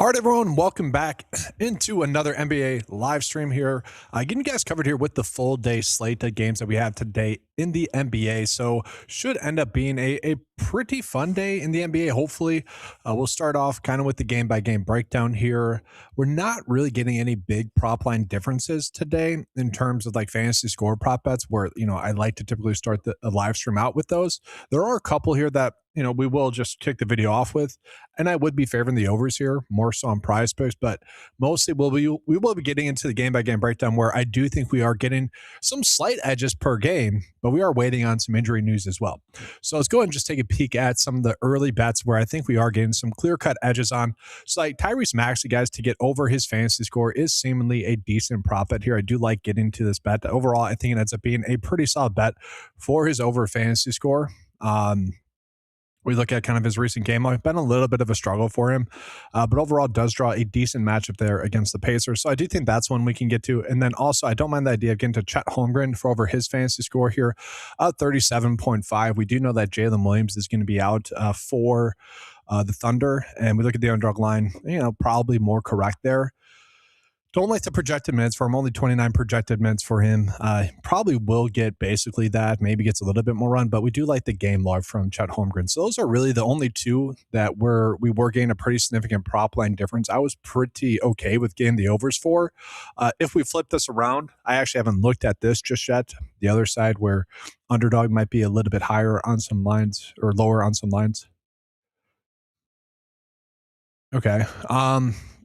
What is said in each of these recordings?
All right, everyone, welcome back into another NBA live stream here. Getting you guys covered here with the full day slate of games that we have today in the NBA. So should end up being a pretty fun day in the NBA, hopefully. We'll start off kind of with the game-by-game breakdown here. We're not really getting any big prop line differences today in terms of like fantasy score prop bets where, I like to typically start the live stream out with those. There are a couple here that, we will just kick the video off with. And I would be favoring the overs here, more so on prize picks, but mostly we will be getting into the game-by-game breakdown where I do think we are getting some slight edges per game, but we are waiting on some injury news as well. So let's go ahead and just take a peek at some of the early bets where I think we are getting some clear-cut edges on. So like Tyrese Maxey, guys, to get over his fantasy score is seemingly a decent prop bet here. I do like getting to this bet. Overall, I think it ends up being a pretty solid bet for his over fantasy score. We look at kind of his recent game. It's been a little bit of a struggle for him, but overall does draw a decent matchup there against the Pacers. So I do think that's one we can get to. And then also, I don't mind the idea of getting to Chet Holmgren for over his fantasy score here, 37.5. We do know that Jalen Williams is going to be out for the Thunder. And we look at the underdog line, probably more correct there. Don't like the projected minutes for him. Only 29 projected minutes for him. Probably will get basically that. Maybe gets a little bit more run, but we do like the game log from Chet Holmgren. So those are really the only two that we were getting a pretty significant prop line difference. I was pretty okay with getting the overs for. If we flip this around, I actually haven't looked at this just yet. The other side where underdog might be a little bit higher on some lines or lower on some lines. Okay.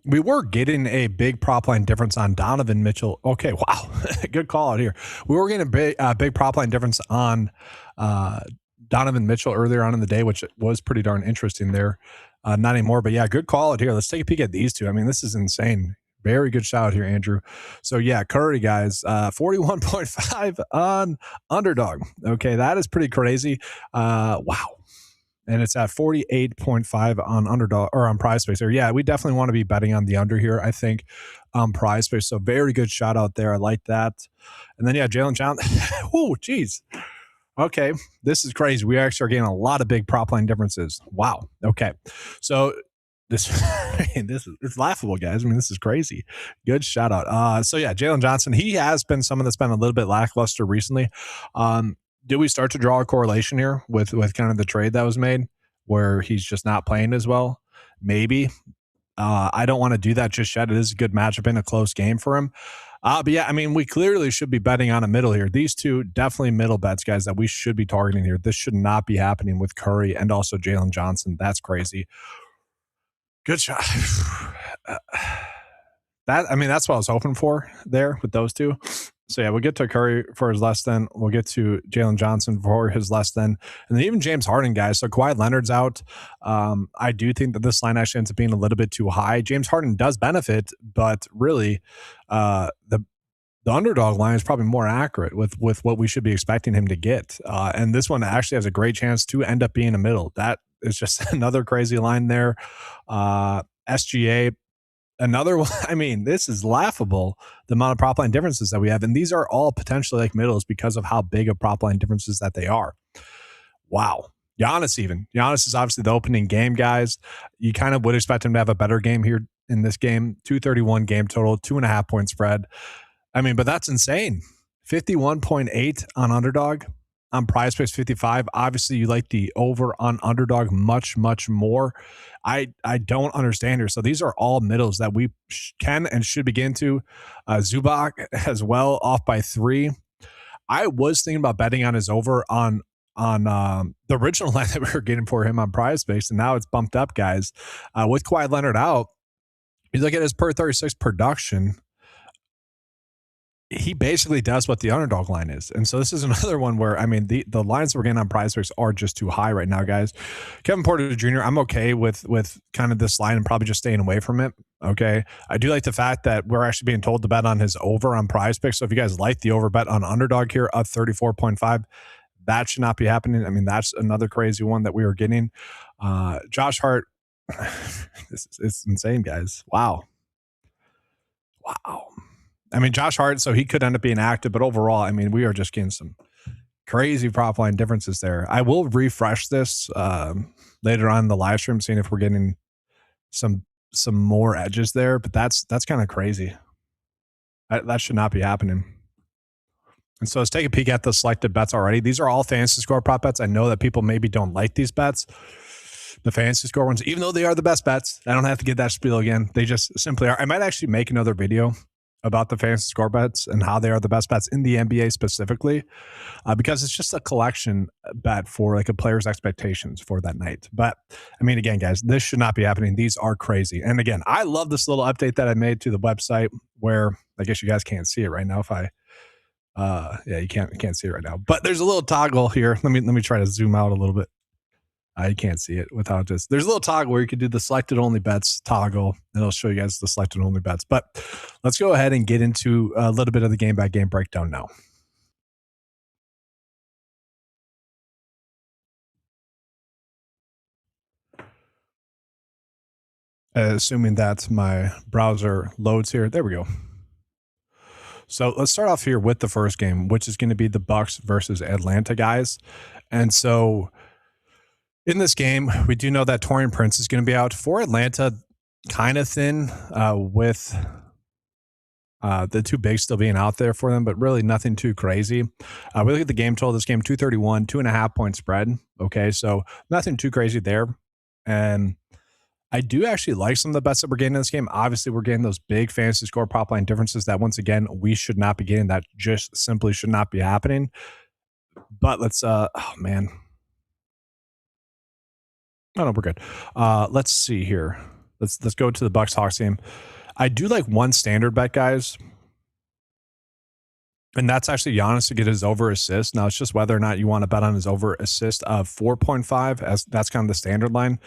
We were getting a big prop line difference on Donovan Mitchell. Okay, wow, good call out here. We were getting a big prop line difference on Donovan Mitchell earlier on in the day, which was pretty darn interesting there. Not anymore, but yeah, good call out here. Let's take a peek at these two. I mean, this is insane. Very good shout out here, Andrew. So yeah, Curry, guys, 41.5 on underdog. Okay, that is pretty crazy. Wow. And it's at 48.5 on underdog or on prize space. Or yeah, we definitely want to be betting on the under here, I think, on prize space. So very good shout out there. I like that. And then yeah, Jalen Johnson. Oh, geez. Okay, this is crazy. We actually are getting a lot of big prop line differences. Wow. Okay. So this it's laughable, guys. I mean, this is crazy. Good shout out. So yeah, Jalen Johnson, he has been someone that's been a little bit lackluster recently. Do we start to draw a correlation here with kind of the trade that was made where he's just not playing as well? Maybe. I don't want to do that just yet. It is a good matchup in a close game for him. But yeah, I mean, we clearly should be betting on a middle here. These two definitely middle bets, guys, that we should be targeting here. This should not be happening with Curry and also Jalen Johnson. That's crazy. Good shot. That's what I was hoping for there with those two. So yeah, we'll get to Curry for his less than. We'll get to Jalen Johnson for his less than. And then even James Harden, guys. So Kawhi Leonard's out. I do think that this line actually ends up being a little bit too high. James Harden does benefit, but really the underdog line is probably more accurate with what we should be expecting him to get. And this one actually has a great chance to end up being a middle. That is just another crazy line there. SGA. Another one, I mean, this is laughable, the amount of prop line differences that we have. And these are all potentially like middles because of how big of prop line differences that they are. Wow. Giannis is obviously the opening game, guys. You kind of would expect him to have a better game here in this game. 231 game total, 2.5 point spread. I mean, but that's insane. 51.8 on underdog. On prize picks 55. Obviously, you like the over on underdog much, much more. I don't understand here. So these are all middles that we can and should begin to. Zubac as well, off by 3. I was thinking about betting on his over on the original line that we were getting for him on prize picks, and now it's bumped up, guys. With Kawhi Leonard out, you look at his per 36 production. He basically does what the underdog line is. And so this is another one where, I mean, the lines we're getting on prize picks are just too high right now, guys. Kevin Porter Jr., I'm okay with kind of this line and probably just staying away from it. Okay. I do like the fact that we're actually being told to bet on his over on prize picks. So if you guys like the over bet on underdog here, up 34.5, that should not be happening. I mean, that's another crazy one that we were getting. Josh Hart, it's insane, guys. Wow. I mean, Josh Hart, so he could end up being active, but overall, I mean, we are just getting some crazy prop line differences there. I will refresh this later on in the live stream, seeing if we're getting some some more edges there, but that's kind of crazy. That should not be happening. And so let's take a peek at the selected bets already. These are all fantasy score prop bets. I know that people maybe don't like these bets, the fantasy score ones, even though they are the best bets. I don't have to get that spiel again. They just simply are. I might actually make another video about the fantasy score bets and how they are the best bets in the NBA specifically, because it's just a collection bet for like a player's expectations for that night. But I mean, again, guys, this should not be happening. These are crazy. And again, I love this little update that I made to the website where I guess you guys can't see it right now. If I yeah, you can't see it right now, but there's a little toggle here. Let me try to zoom out a little bit. I can't see it without just, there's a little toggle where you could do the selected only bets toggle, and it'll show you guys the selected only bets. But let's go ahead and get into a little bit of the game by game breakdown now. Assuming that my browser loads here. There we go. So let's start off here with the first game, which is going to be the Bucks versus Atlanta, guys. And so in this game, we do know that Taurean Prince is going to be out for Atlanta, kind of thin with the two bigs still being out there for them, but really nothing too crazy. We look at the game total. This game 231, 2.5 point spread. Okay, so nothing too crazy there. And I do actually like some of the bets that we're getting in this game. Obviously, we're getting those big fantasy score prop line differences that, once again, we should not be getting. That just simply should not be happening. But let's, oh man. Oh, no, we're good. Let's see here. Let's go to the Bucks Hawks game. I do like one standard bet, guys. And that's actually Giannis to get his over assist. Now, it's just whether or not you want to bet on his over assist of 4.5, as that's kind of the standard line.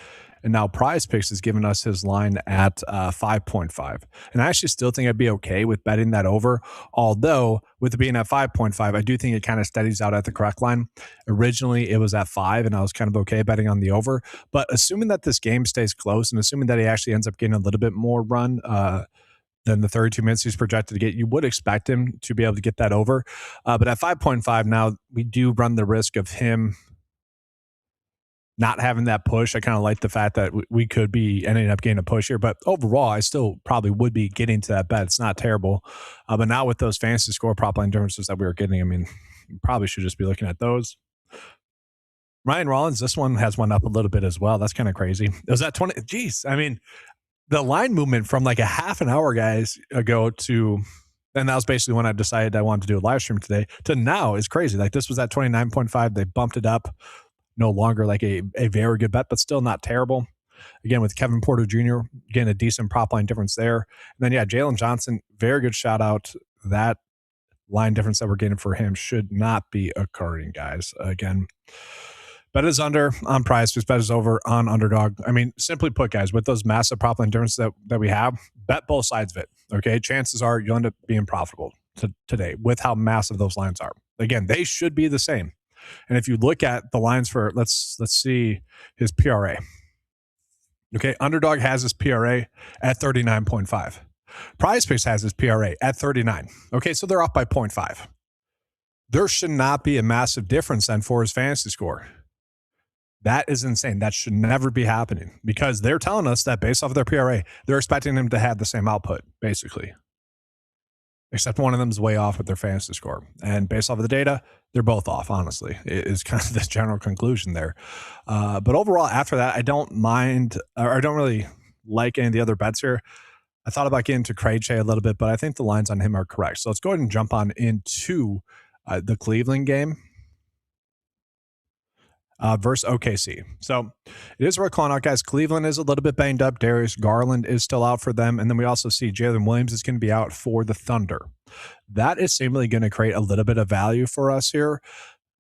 And now Prize Picks has given us his line at 5.5. And I actually still think I'd be okay with betting that over. Although, with it being at 5.5, I do think it kind of steadies out at the correct line. Originally, it was at 5, and I was kind of okay betting on the over. But assuming that this game stays close, and assuming that he actually ends up getting a little bit more run than the 32 minutes he's projected to get, you would expect him to be able to get that over. But at 5.5 now, we do run the risk of him not having that push. I kind of like the fact that we could be ending up getting a push here, but overall, I still probably would be getting to that bet. It's not terrible. But now with those fantasy score prop line differences that we were getting, I mean, probably should just be looking at those. Ryan Rollins, this one has one up a little bit as well. That's kind of crazy. It was at 20. Geez, I mean, the line movement from like a half an hour, guys, ago to, and that was basically when I decided I wanted to do a live stream today, to now is crazy. Like this was at 29.5. They bumped it up. No longer like a very good bet, but still not terrible. Again, with Kevin Porter Jr. getting a decent prop line difference there. And then, yeah, Jalen Johnson, very good shout out. That line difference that we're getting for him should not be occurring, guys. Again, bet is under on Prize, because bet is over on Underdog. I mean, simply put, guys, with those massive prop line differences that we have, bet both sides of it. Okay, chances are you'll end up being profitable today with how massive those lines are. Again, they should be the same. And if you look at the lines for, let's see his PRA. Okay, Underdog has his PRA at 39.5. Prize Picks has his PRA at 39. Okay, so they're off by 0.5. There should not be a massive difference then for his fantasy score. That is insane. That should never be happening, because they're telling us that based off of their PRA, they're expecting him to have the same output, basically. Except one of them is way off with their fantasy score. And based off of the data, they're both off, honestly. It is kind of the general conclusion there. But overall, after that, I don't mind, or I don't really like any of the other bets here. I thought about getting to Craig Shea a little bit, but I think the lines on him are correct. So let's go ahead and jump on into the Cleveland game versus OKC. So it is worth calling out, guys. Cleveland is a little bit banged up. Darius Garland is still out for them. And then we also see Jalen Williams is going to be out for the Thunder. That is seemingly going to create a little bit of value for us here.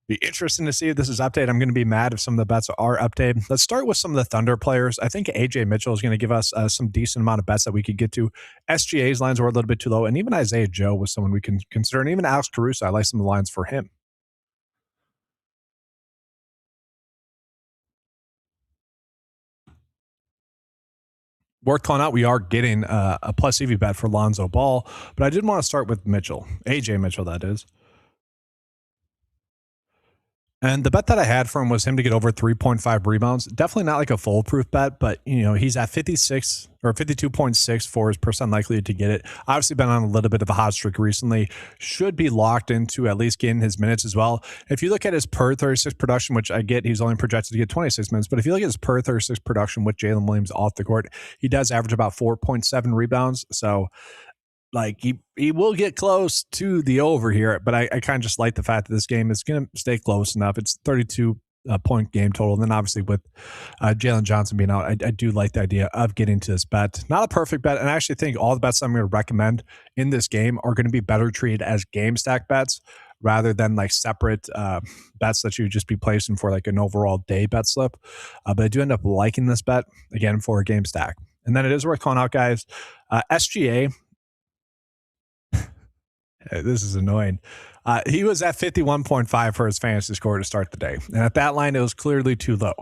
Be interesting to see if this is updated. I'm going to be mad if some of the bets are updated. Let's start with some of the Thunder players. I think AJ Mitchell is going to give us some decent amount of bets that we could get to. SGA's lines were a little bit too low. And even Isaiah Joe was someone we can consider. And even Alex Caruso, I like some of the lines for him. Worth calling out, we are getting a plus EV bet for Lonzo Ball, but I did want to start with Mitchell, AJ Mitchell, that is. And the bet that I had for him was him to get over 3.5 rebounds. Definitely not like a foolproof bet, but he's at 56 or 52.6 for his percent likely to get it. Obviously been on a little bit of a hot streak recently. Should be locked into at least getting his minutes as well. If you look at his per 36 production, which I get, he's only projected to get 26 minutes, but if you look at his per 36 production with Jalen Williams off the court, he does average about 4.7 rebounds. So like he will get close to the over here, but I kind of just like the fact that this game is going to stay close enough. It's 32 point game total. And then obviously with Jalen Johnson being out, I do like the idea of getting to this bet. Not a perfect bet. And I actually think all the bets I'm going to recommend in this game are going to be better treated as game stack bets rather than like separate bets that you would just be placing for like an overall day bet slip. But I do end up liking this bet again for a game stack. And then it is worth calling out, guys. SGA, this is annoying. He was at 51.5 for his fantasy score to start the day. And at that line, it was clearly too low.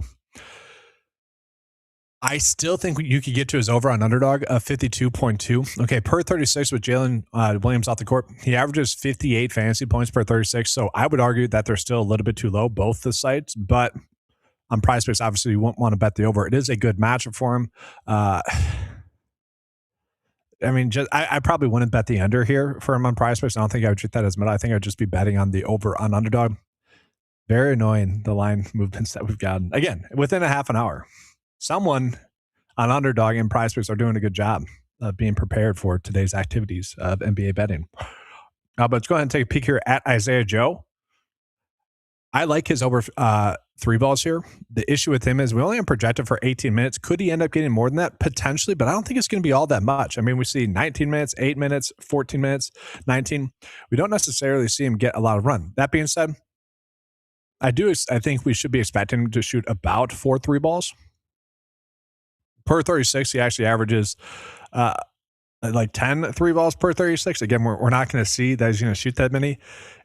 I still think you could get to his over on underdog of 52.2. Okay, per 36 with Jalen Williams off the court, he averages 58 fantasy points per 36. So I would argue that they're still a little bit too low, both the sites. But on PrizePicks, obviously, you won't want to bet the over. It is a good matchup for him. I mean, I probably wouldn't bet the under here for him on PrizePicks. I don't think I would treat that as much. I think I'd just be betting on the over on underdog. Very annoying, the line movements that we've gotten. Again, within a half an hour. Someone on underdog and PrizePicks are doing a good job of being prepared for today's activities of NBA betting. But let's go ahead and take a peek here at Isaiah Joe. I like his over three balls here. The issue with him is we only have projected for 18 minutes. Could he end up getting more than that? Potentially, but I don't think it's going to be all that much. I mean, we see 19 minutes, 8 minutes, 14 minutes, 19. We don't necessarily see him get a lot of run. That being said, I think we should be expecting him to shoot about 4 3 balls. Per 36, he actually averages like 10 3 balls per 36. Again, we're not going to see that he's going to shoot that many.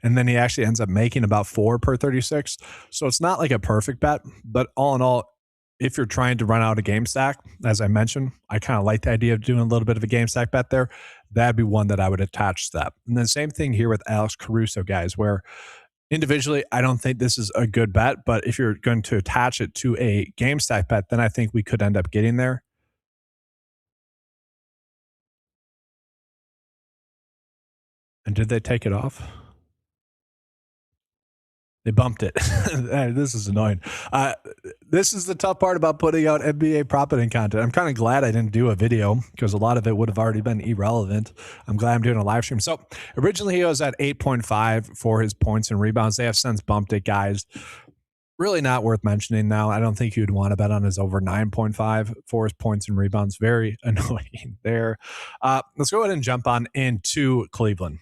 And then he actually ends up making about 4 per 36. So it's not like a perfect bet, but all in all, if you're trying to run out a game stack, as I mentioned, I kind of like the idea of doing a little bit of a game stack bet there. That'd be one that I would attach to that. And then same thing here with Alex Caruso, guys, where individually, I don't think this is a good bet, but if you're going to attach it to a game stack bet, then I think we could end up getting there. And did they take it off? They bumped it. This is annoying. This is the tough part about putting out NBA prop betting content. I'm kind of glad I didn't do a video because a lot of it would have already been irrelevant. I'm glad I'm doing a live stream. So originally he was at 8.5 for his points and rebounds. They have since bumped it, guys. Really not worth mentioning now. I don't think you'd want to bet on his over 9.5 for his points and rebounds. Very annoying there. Let's go ahead and jump on into Cleveland.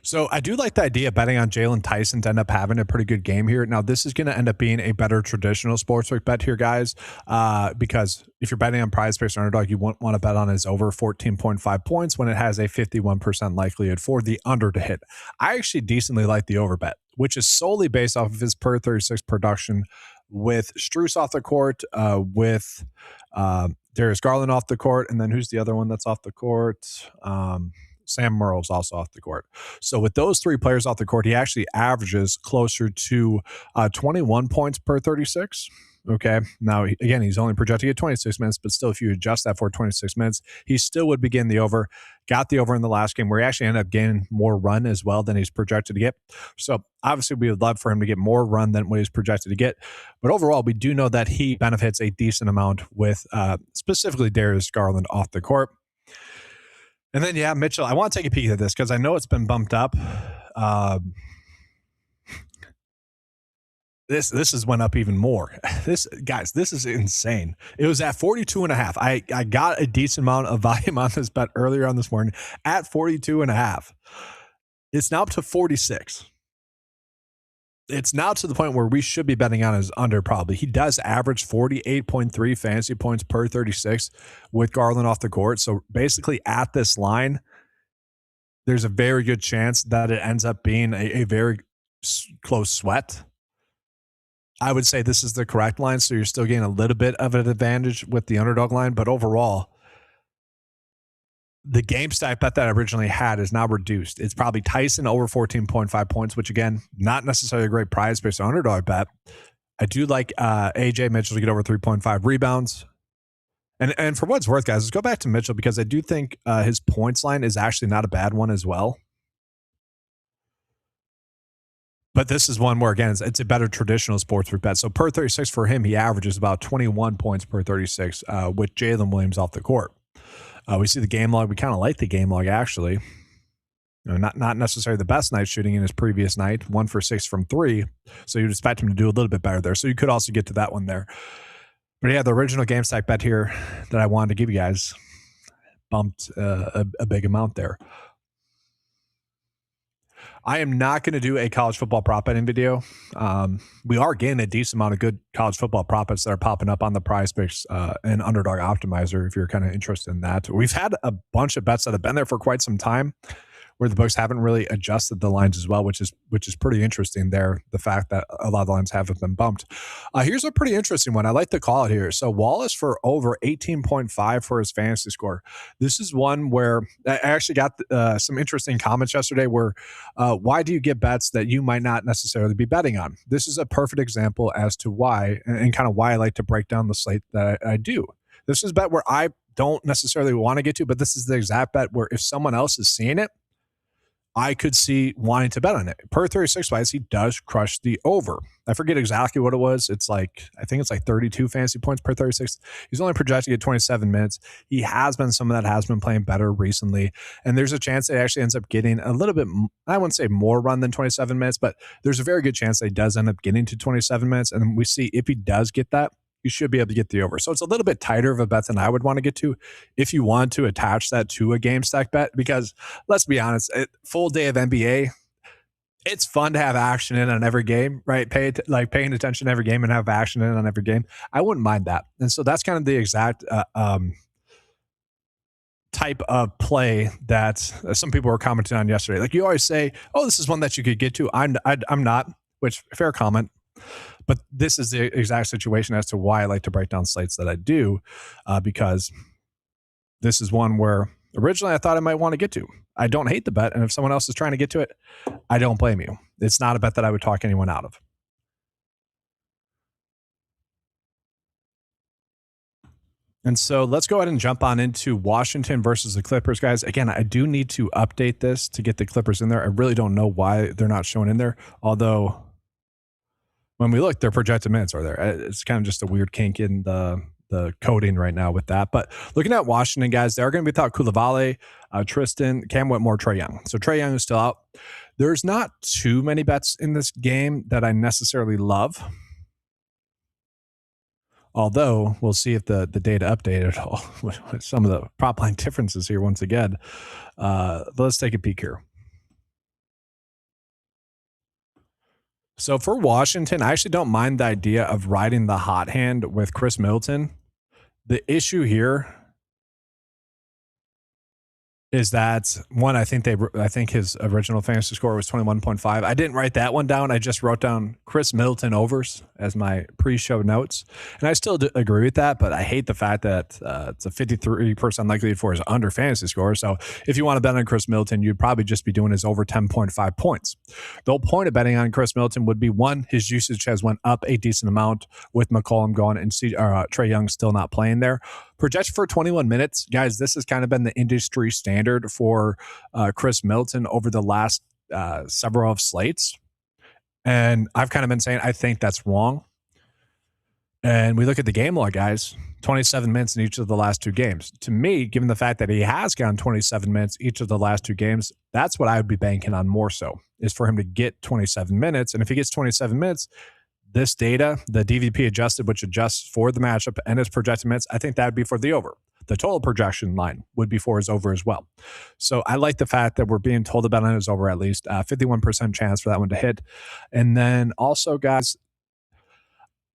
So I do like the idea of betting on Jalen Tyson to end up having a pretty good game here. Now, this is going to end up being a better traditional sportsbook bet here, guys, because if you're betting on PrizePicks or underdog, you won't want to bet on his over 14.5 points when it has a 51% likelihood for the under to hit. I actually decently like the over bet, which is solely based off of his per 36 production with Strus off the court, with Darius Garland off the court, and then who's the other one that's off the court? Sam Merle's also off the court. So with those 3 players off the court, he actually averages closer to 21 points per 36. Okay. Now, again, he's only projected at 26 minutes, but still, if you adjust that for 26 minutes, he still would begin the over. Got the over in the last game where he actually ended up gaining more run as well than he's projected to get. So obviously, we would love for him to get more run than what he's projected to get. But overall, we do know that he benefits a decent amount with specifically Darius Garland off the court. And then, yeah, Mitchell, I want to take a peek at this because I know it's been bumped up. This has went up even more. This is insane. It was at 42.5. I got a decent amount of volume on this bet earlier on this morning at 42.5. It's now up to 46. It's now to the point where we should be betting on his under probably. He does average 48.3 fantasy points per 36 with Garland off the court. So basically at this line, there's a very good chance that it ends up being a very close sweat. I would say this is the correct line. So you're still getting a little bit of an advantage with the underdog line. But overall, the game stack bet that I originally had is now reduced. It's probably Tyson over 14.5 points, which again, not necessarily a great prize based on underdog bet. I do like AJ Mitchell to get over 3.5 rebounds. And for what it's worth, guys, let's go back to Mitchell because I do think his points line is actually not a bad one as well. But this is one where, again, it's a better traditional sports book bet. So per 36 for him, he averages about 21 points per 36 with Jalen Williams off the court. We see the game log. We kind of like the game log, actually. Not necessarily the best night shooting in his previous night, 1 for 6 from 3. So you'd expect him to do a little bit better there. So you could also get to that one there. But yeah, the original game stack bet here that I wanted to give you guys bumped a big amount there. I am not going to do a college football prop betting video. We are getting a decent amount of good college football prop bets that are popping up on the Prize Picks and Underdog Optimizer if you're kind of interested in that. We've had a bunch of bets that have been there for quite some time where the books haven't really adjusted the lines as well, which is pretty interesting there, the fact that a lot of the lines haven't been bumped. Here's a pretty interesting one. I like to call it here. So Wallace for over 18.5 for his fantasy score. This is one where I actually got some interesting comments yesterday where why do you get bets that you might not necessarily be betting on? This is a perfect example as to why and kind of why I like to break down the slate that I do. This is a bet where I don't necessarily want to get to, but this is the exact bet where if someone else is seeing it, I could see wanting to bet on it. Per 36 wise, he does crush the over. I forget exactly what it was. I think it's like 32 fantasy points per 36. He's only projected to get 27 minutes. He has been someone that has been playing better recently. And there's a chance that he actually ends up getting a little bit, I wouldn't say more run than 27 minutes, but there's a very good chance that he does end up getting to 27 minutes. And we see if he does get that, you should be able to get the over. So it's a little bit tighter of a bet than I would want to get to if you want to attach that to a game stack bet, because let's be honest, full day of NBA, it's fun to have action in on every game, right? Paying attention to every game and have action in on every game. I wouldn't mind that. And so that's kind of the exact type of play that some people were commenting on yesterday. Like you always say, oh, this is one that you could get to. I'm not, which fair comment. But this is the exact situation as to why I like to break down slates that I do, because this is one where originally I thought I might want to get to. I don't hate the bet, and if someone else is trying to get to it, I don't blame you. It's not a bet that I would talk anyone out of. And so let's go ahead and jump on into Washington versus the Clippers, guys. Again, I do need to update this to get the Clippers in there. I really don't know why they're not showing in there, although when we look, their projected minutes are there. It's kind of just a weird kink in the coding right now with that. But looking at Washington, guys, they're going to be without Coulibaly, Tristan, Cam Whitmore, Trae Young. So Trae Young is still out. There's not too many bets in this game that I necessarily love. Although we'll see if the data updated at all with some of the prop line differences here once again. Let's take a peek here. So for Washington, I actually don't mind the idea of riding the hot hand with Chris Middleton. The issue here is that one, I think his original fantasy score was 21.5. I didn't write that one down. I just wrote down Chris Middleton overs as my pre-show notes. And I still agree with that, but I hate the fact that it's a 53% likelihood for his under fantasy score. So if you want to bet on Chris Middleton, you'd probably just be doing his over 10.5 points. The whole point of betting on Chris Middleton would be, one, his usage has went up a decent amount with McCollum gone and Trae Young still not playing there. Projected for 21 minutes, guys, this has kind of been the industry standard for Chris Middleton over the last several of slates. And I've kind of been saying I think that's wrong. And we look at the game log, guys, 27 minutes in each of the last two games. To me, given the fact that he has gone 27 minutes each of the last two games, that's what I would be banking on more so, is for him to get 27 minutes. And if he gets 27 minutes, this data, the DVP adjusted, which adjusts for the matchup and his projected minutes, I think that would be for the over. The total projection line would be for his over as well. So I like the fact that we're being told about on his over at least. 51% chance for that one to hit. And then also, guys,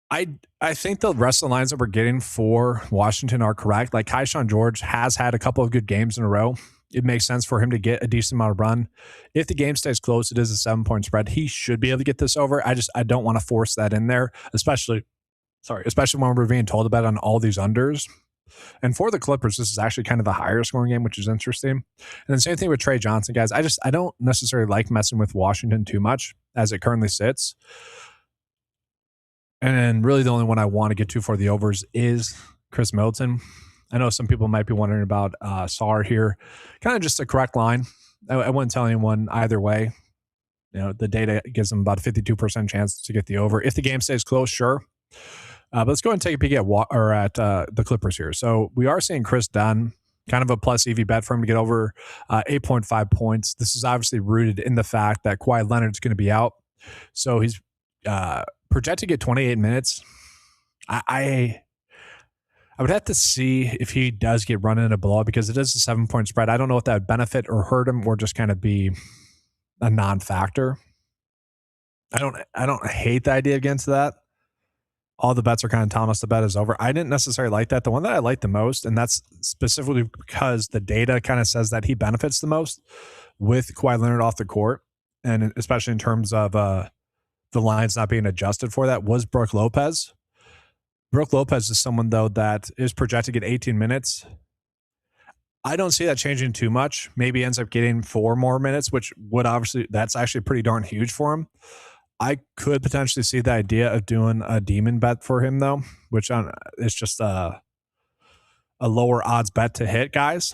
I think the rest of the lines that we're getting for Washington are correct. Like Keyshawn George has had a couple of good games in a row. It makes sense for him to get a decent amount of run. If the game stays close, it is a 7-point spread. He should be able to get this over. I don't want to force that in there, especially when we're being told about on all these unders. And for the Clippers, this is actually kind of a higher scoring game, which is interesting. And then same thing with Trey Johnson, guys. I don't necessarily like messing with Washington too much as it currently sits. And then really the only one I want to get to for the overs is Chris Middleton. I know some people might be wondering about Sar here. Kind of just a correct line. I wouldn't tell anyone either way. The data gives them about a 52% chance to get the over. If the game stays close, sure. But let's go ahead and take a peek at the Clippers here. So we are seeing Chris Dunn, kind of a plus EV bet for him to get over 8.5 points. This is obviously rooted in the fact that Kawhi Leonard's going to be out. So he's projected to get 28 minutes. I would have to see if he does get run in a blowout because it is a 7-point spread. I don't know if that would benefit or hurt him or just kind of be a non-factor. I don't hate the idea against that. All the bets are kind of telling us the bet is over. I didn't necessarily like that. The one that I like the most, and that's specifically because the data kind of says that he benefits the most with Kawhi Leonard off the court, and especially in terms of the lines not being adjusted for that, was Brook Lopez. Brook Lopez is someone, though, that is projected to get 18 minutes. I don't see that changing too much. Maybe ends up getting 4 more minutes, which would obviously, that's actually pretty darn huge for him. I could potentially see the idea of doing a demon bet for him, though, which is just a lower odds bet to hit, guys.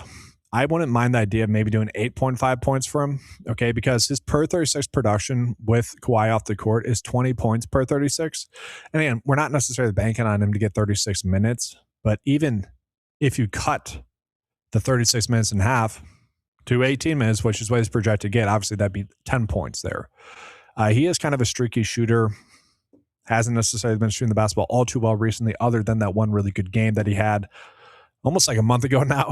I wouldn't mind the idea of maybe doing 8.5 points for him, okay, because his per 36 production with Kawhi off the court is 20 points per 36. And again, we're not necessarily banking on him to get 36 minutes, but even if you cut the 36 minutes in half to 18 minutes, which is what he's projected to get, obviously that'd be 10 points there. He is kind of a streaky shooter. Hasn't necessarily been shooting the basketball all too well recently, other than that one really good game that he had almost like a month ago now,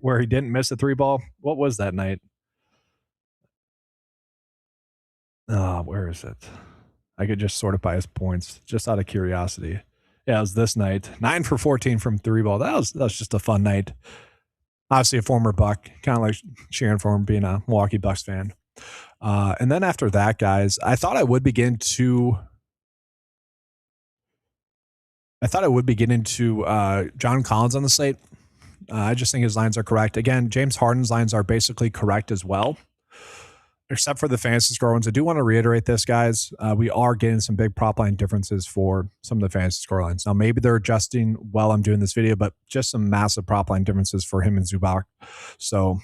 where he didn't miss a 3-ball. What was that night? Where is it? I could just sort it by his points, just out of curiosity. Yeah, it was this night. 9 for 14 from 3-ball. That was just a fun night. Obviously a former Buck, kind of like cheering for him being a Milwaukee Bucks fan. And then after that, guys, I thought I would be getting into John Collins on the slate. I just think his lines are correct. Again, James Harden's lines are basically correct as well, except for the fantasy score ones. I do want to reiterate this, guys. We are getting some big prop line differences for some of the fantasy score lines. Now, maybe they're adjusting while I'm doing this video, but just some massive prop line differences for him and Zubac. So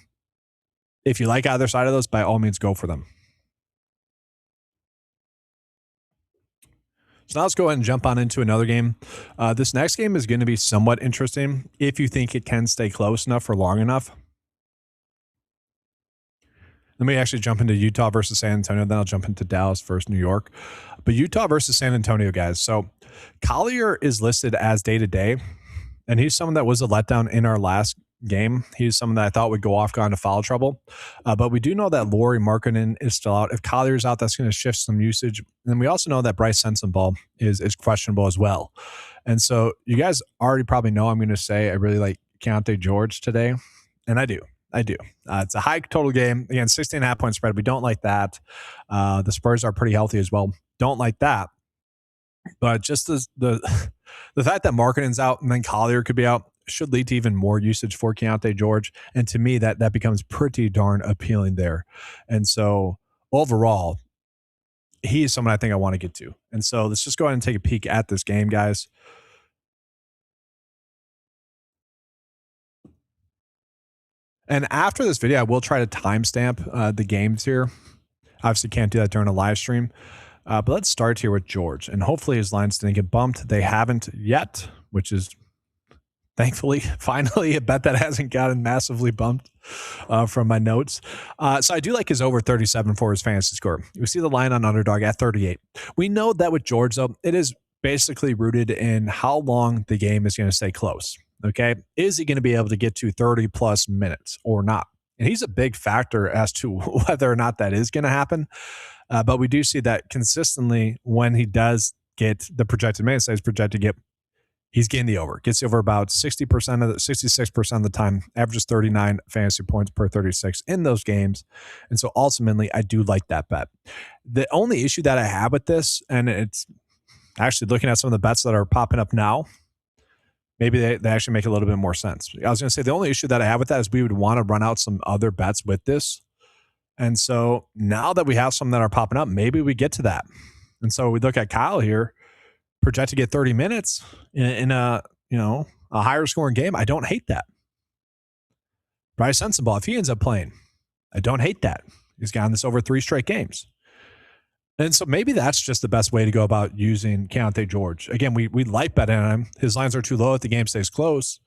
if you like either side of those, by all means, go for them. So now let's go ahead and jump on into another game. This next game is going to be somewhat interesting if you think it can stay close enough for long enough. Let me actually jump into Utah versus San Antonio. Then I'll jump into Dallas versus New York. But Utah versus San Antonio, guys. So Collier is listed as day-to-day, and he's someone that was a letdown in our last game. He's someone that I thought would go off, gone to foul trouble. But we do know that Lauri Markkanen is still out. If Collier's out, that's going to shift some usage. And we also know that Bryce Sensabaugh is questionable as well. And so you guys already probably know I'm going to say I really like Keontae George today. And I do. It's a high total game. Again, 16.5 point spread. We don't like that. The Spurs are pretty healthy as well. Don't like that. But just the fact that Markkanen's out and then Collier could be out should lead to even more usage for Keontae George. And to me, that becomes pretty darn appealing there. And so overall, he is someone I think I want to get to. And so let's just go ahead and take a peek at this game, guys. And after this video, I will try to timestamp the games here. Obviously, can't do that during a live stream. But let's start here with George. And hopefully his lines didn't get bumped. They haven't yet, which is thankfully, finally, a bet that hasn't gotten massively bumped from my notes. So I do like his over 37 for his fantasy score. We see the line on underdog at 38. We know that with George, though, it is basically rooted in how long the game is going to stay close. Okay. Is he going to be able to get to 30 plus minutes or not? And he's a big factor as to whether or not that is going to happen. But we do see that consistently when he does get the projected minutes that he's projected to get, he's getting the over. Gets the over about 66% of the time, averages 39 fantasy points per 36 in those games. And so ultimately, I do like that bet. The only issue that I have with this, and it's actually looking at some of the bets that are popping up now, maybe they actually make a little bit more sense. I was going to say the only issue that I have with that is we would want to run out some other bets with this. And so now that we have some that are popping up, maybe we get to that. And so we look at Kyle here, project to get 30 minutes in a higher scoring game. I don't hate that. Bryce Sensabaugh, if he ends up playing, I don't hate that. He's gotten this over 3 straight games. And so maybe that's just the best way to go about using Keontae George. Again, we like betting on him. His lines are too low if the game stays close.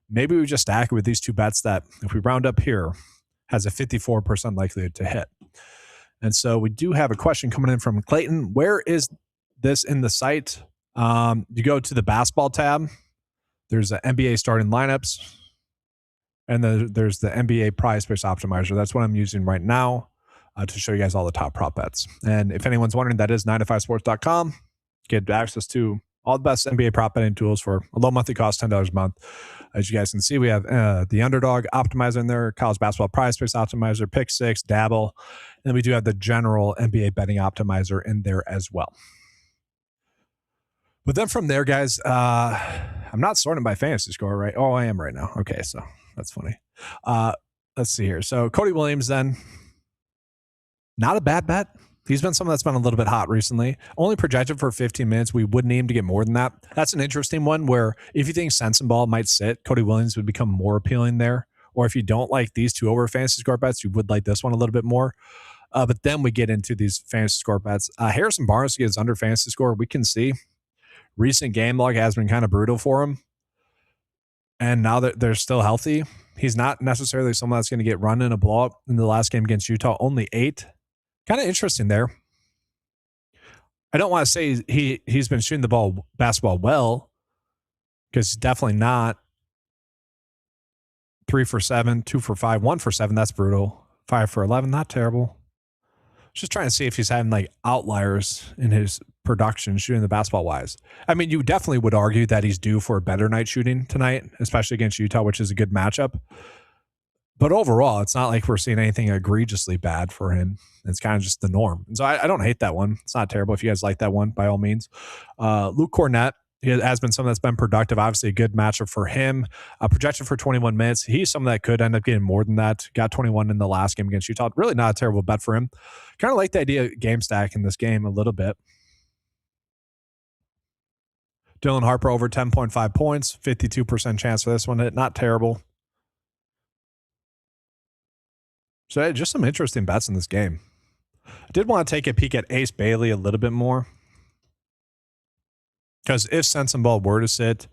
Maybe we just stack it with these 2 bets that, if we round up here, has a 54% likelihood to hit. And so we do have a question coming in from Clayton. Where is this in the site? You go to the basketball tab. There's an NBA starting lineups. And then there's the NBA prize space optimizer. That's what I'm using right now to show you guys all the top prop bets. And if anyone's wondering, that is 9to5sports.com. Get access to all the best NBA prop betting tools for a low monthly cost, $10 a month. As you guys can see, we have the underdog optimizer in there, college basketball prize space optimizer, pick 6, dabble. And we do have the general NBA betting optimizer in there as well. But then from there, guys, I'm not sorting by fantasy score, right? Oh, I am right now. Okay, so that's funny. Let's see here. So Cody Williams then, not a bad bet. He's been someone that's been a little bit hot recently. Only projected for 15 minutes. We would need him to get more than that. That's an interesting one where if you think Sensabaugh might sit, Cody Williams would become more appealing there. Or if you don't like these 2 over fantasy score bets, you would like this one a little bit more. But then we get into these fantasy score bets. Harrison Barnes gets under fantasy score. We can see recent game log has been kind of brutal for him. And now that they're still healthy, he's not necessarily someone that's going to get run in a blowout in the last game against Utah. Only 8. Kind of interesting there. I don't want to say he's been shooting the basketball well, because he's definitely not. 3 for 7, 2 for 5, 1 for 7. That's brutal. 5 for 11. Not terrible. Just trying to see if he's having like outliers in his production shooting the basketball wise. I mean, you definitely would argue that he's due for a better night shooting tonight, especially against Utah, which is a good matchup. But overall, it's not like we're seeing anything egregiously bad for him. It's kind of just the norm. And so I don't hate that one. It's not terrible. If you guys like that one, by all means. Luke Cornett, he has been someone that's been productive. Obviously, a good matchup for him. Projected for 21 minutes. He's someone that could end up getting more than that. Got 21 in the last game against Utah. Really not a terrible bet for him. Kind of like the idea of game stack in this game a little bit. Dylan Harper over 10.5 points. 52% chance for this one. Not terrible. So just some interesting bets in this game. I did want to take a peek at Ace Bailey a little bit more. Because if Sensabaugh were to sit,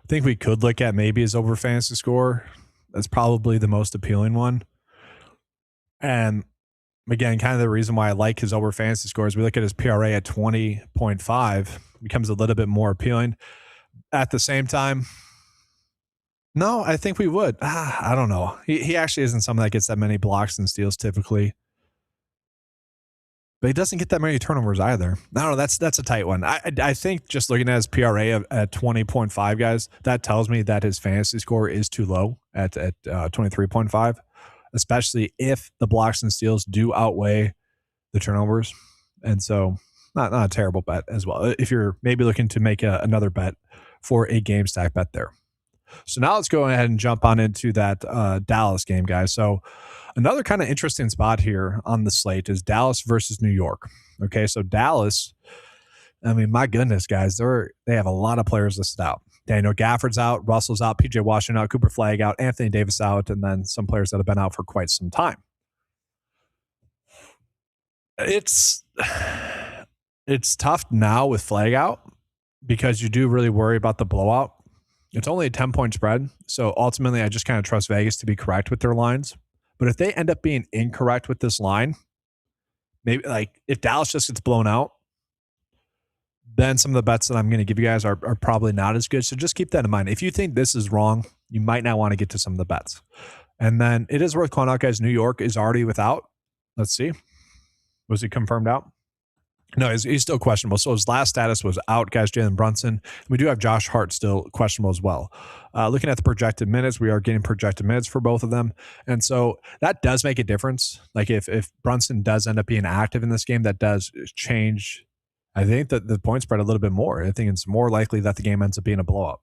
I think we could look at maybe his over fantasy score. That's probably the most appealing one. And again, kind of the reason why I like his over fantasy score is we look at his PRA at 20.5. Becomes a little bit more appealing. At the same time, no, I think we would. I don't know. He actually isn't someone that gets that many blocks and steals typically. But he doesn't get that many turnovers either. I don't know. That's a tight one. I think just looking at his PRA at 20.5, guys, that tells me that his fantasy score is too low at 23.5, especially if the blocks and steals do outweigh the turnovers. And so not a terrible bet as well. If you're maybe looking to make another bet for a game stack bet there. So now let's go ahead and jump on into that Dallas game, guys. So another kind of interesting spot here on the slate is Dallas versus New York. Okay, so Dallas, I mean, my goodness, guys, they have a lot of players listed out. Daniel Gafford's out, Russell's out, PJ Washington out, Cooper Flagg out, Anthony Davis out, and then some players that have been out for quite some time. It's tough now with Flagg out because you do really worry about the blowout. It's only a 10-point spread, so ultimately I just kind of trust Vegas to be correct with their lines. But if they end up being incorrect with this line, maybe like if Dallas just gets blown out, then some of the bets that I'm going to give you guys are probably not as good. So just keep that in mind. If you think this is wrong, you might not want to get to some of the bets. And then it is worth calling out, guys, New York is already without. Let's see. Was he confirmed out? No, he's still questionable. So his last status was out, guys, Jalen Brunson. We do have Josh Hart still questionable as well. Looking at the projected minutes, we are getting projected minutes for both of them. And so that does make a difference. Like if Brunson does end up being active in this game, that does change, I think, that the point spread a little bit more. I think it's more likely that the game ends up being a blowout.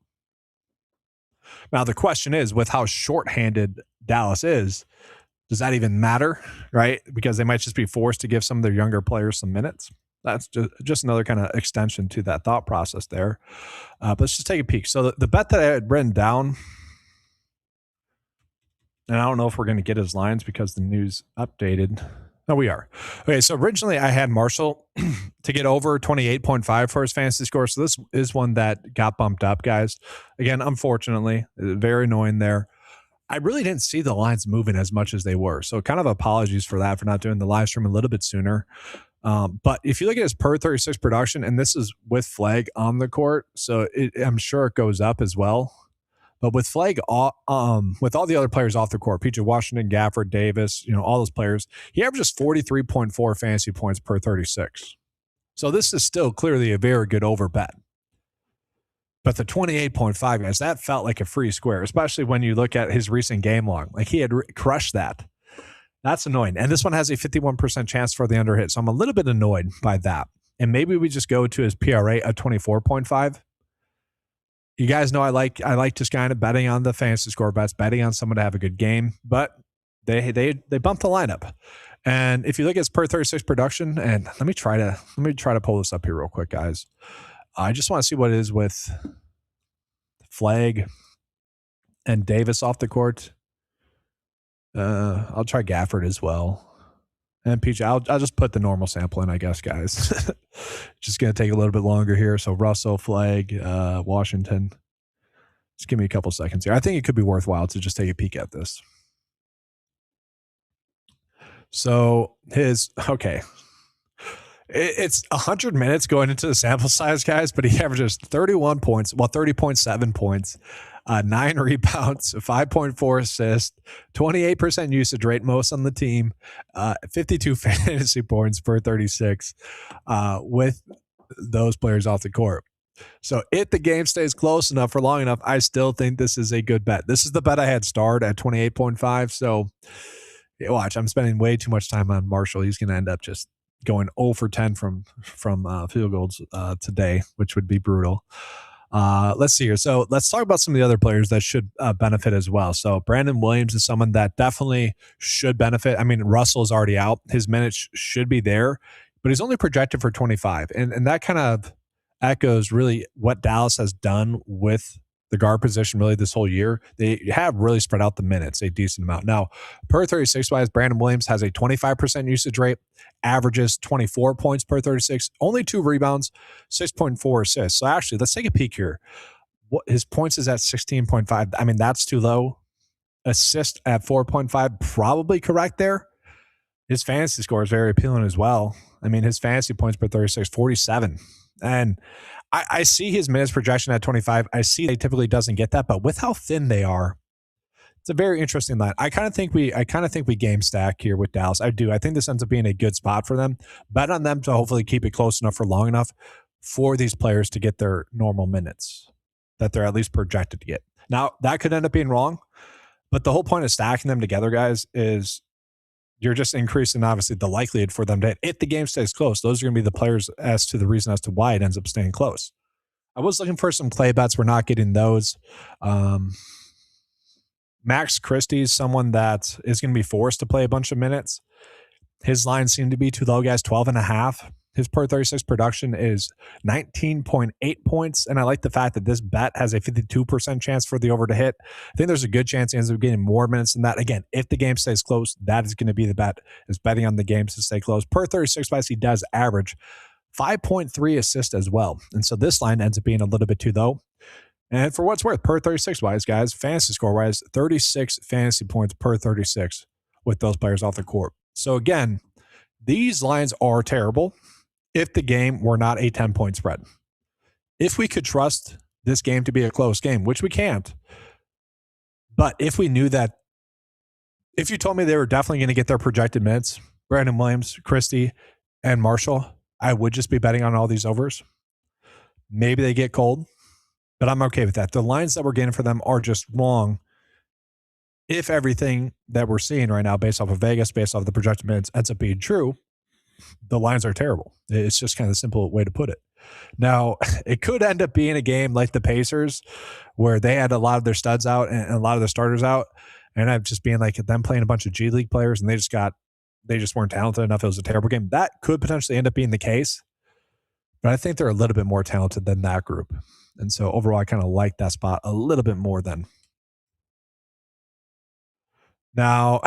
Now, the question is, with how shorthanded Dallas is, does that even matter, right? Because they might just be forced to give some of their younger players some minutes. That's just another kind of extension to that thought process there. But let's just take a peek. So the bet that I had written down, and I don't know if we're going to get his lines because the news updated. No, we are. Okay, so originally I had Marshall to get over 28.5 for his fantasy score. So this is one that got bumped up, guys. Again, unfortunately, very annoying there. I really didn't see the lines moving as much as they were. So kind of apologies for that, for not doing the live stream a little bit sooner. But if you look at his per 36 production, and this is with Flag on the court, so I'm sure it goes up as well. But with Flag, with all the other players off the court, PJ Washington, Gafford, Davis, all those players, he averages 43.4 fantasy points per 36. So this is still clearly a very good over bet. But the 28.5, guys, that felt like a free square, especially when you look at his recent game log. Like he had crushed that. That's annoying. And this one has a 51% chance for the underhit. So I'm a little bit annoyed by that. And maybe we just go to his PRA at 24.5. You guys know I like just kind of betting on the fantasy score bets, betting on someone to have a good game, but they bumped the lineup. And if you look at his per 36 production, and let me try to pull this up here real quick, guys. I just want to see what it is with Flag and Davis off the court. I'll try Gafford as well. And PJ, I'll just put the normal sample in, I guess, guys. Just going to take a little bit longer here. So Russell, Flag, Washington. Just give me a couple seconds here. I think it could be worthwhile to just take a peek at this. So okay. It's 100 minutes going into the sample size, guys, but he averages 31 points, 30.7 points, 9 rebounds, 5.4 assists, 28% usage rate, most on the team, 52 fantasy points per 36 with those players off the court. So if the game stays close enough for long enough, I still think this is a good bet. This is the bet I had starred at 28.5. So watch, I'm spending way too much time on Marshall. He's going to end up just going 0 for 10 from field goals today, which would be brutal. Let's see here. So let's talk about some of the other players that should benefit as well. So Brandon Williams is someone that definitely should benefit. I mean, Russell's already out. His minutes should be there, but he's only projected for 25. And that kind of echoes really what Dallas has done with the guard position really this whole year. They have really spread out the minutes a decent amount. Now, per 36 wise, Brandon Williams has a 25% usage rate, averages 24 points per 36, only 2 rebounds, 6.4 assists. So actually, let's take a peek here. What his points is at 16.5. I mean, that's too low. Assist at 4.5, probably correct there. His fantasy score is very appealing as well. I mean, his fantasy points per 36, 47. And I see his minutes projection at 25. I see he typically doesn't get that, but with how thin they are, it's a very interesting line. I kind of think we game stack here with Dallas. I do. I think this ends up being a good spot for them. Bet on them to hopefully keep it close enough for long enough for these players to get their normal minutes that they're at least projected to get. Now, that could end up being wrong, but the whole point of stacking them together, guys, is you're just increasing, obviously, the likelihood for them to hit. If the game stays close, those are going to be the players as to the reason as to why it ends up staying close. I was looking for some play bets. We're not getting those. Max Christie is someone that is going to be forced to play a bunch of minutes. His lines seem to be too low, guys, 12.5. His per 36 production is 19.8 points. And I like the fact that this bet has a 52% chance for the over to hit. I think there's a good chance he ends up getting more minutes than that. Again, if the game stays close, that is going to be the bet, is betting on the games to stay close. Per 36 wise, he does average 5.3 assists as well. And so this line ends up being a little bit too low. And for what's worth, per 36 wise, guys, fantasy score wise, 36 fantasy points per 36 with those players off the court. So again, these lines are terrible if the game were not a 10-point spread. If we could trust this game to be a close game, which we can't, but if we knew that, if you told me they were definitely going to get their projected minutes, Brandon Williams, Christie, and Marshall, I would just be betting on all these overs. Maybe they get cold, but I'm okay with that. The lines that we're getting for them are just wrong if everything that we're seeing right now based off of Vegas, based off the projected minutes, ends up being true. the lines are terrible. It's just kind of a simple way to put it. Now, it could end up being a game like the Pacers, where they had a lot of their studs out and a lot of their starters out, and I'm just being like them playing a bunch of G League players, and they just weren't talented enough. It was a terrible game. That could potentially end up being the case, but I think they're a little bit more talented than that group, and so overall, I kind of like that spot a little bit more than. Now,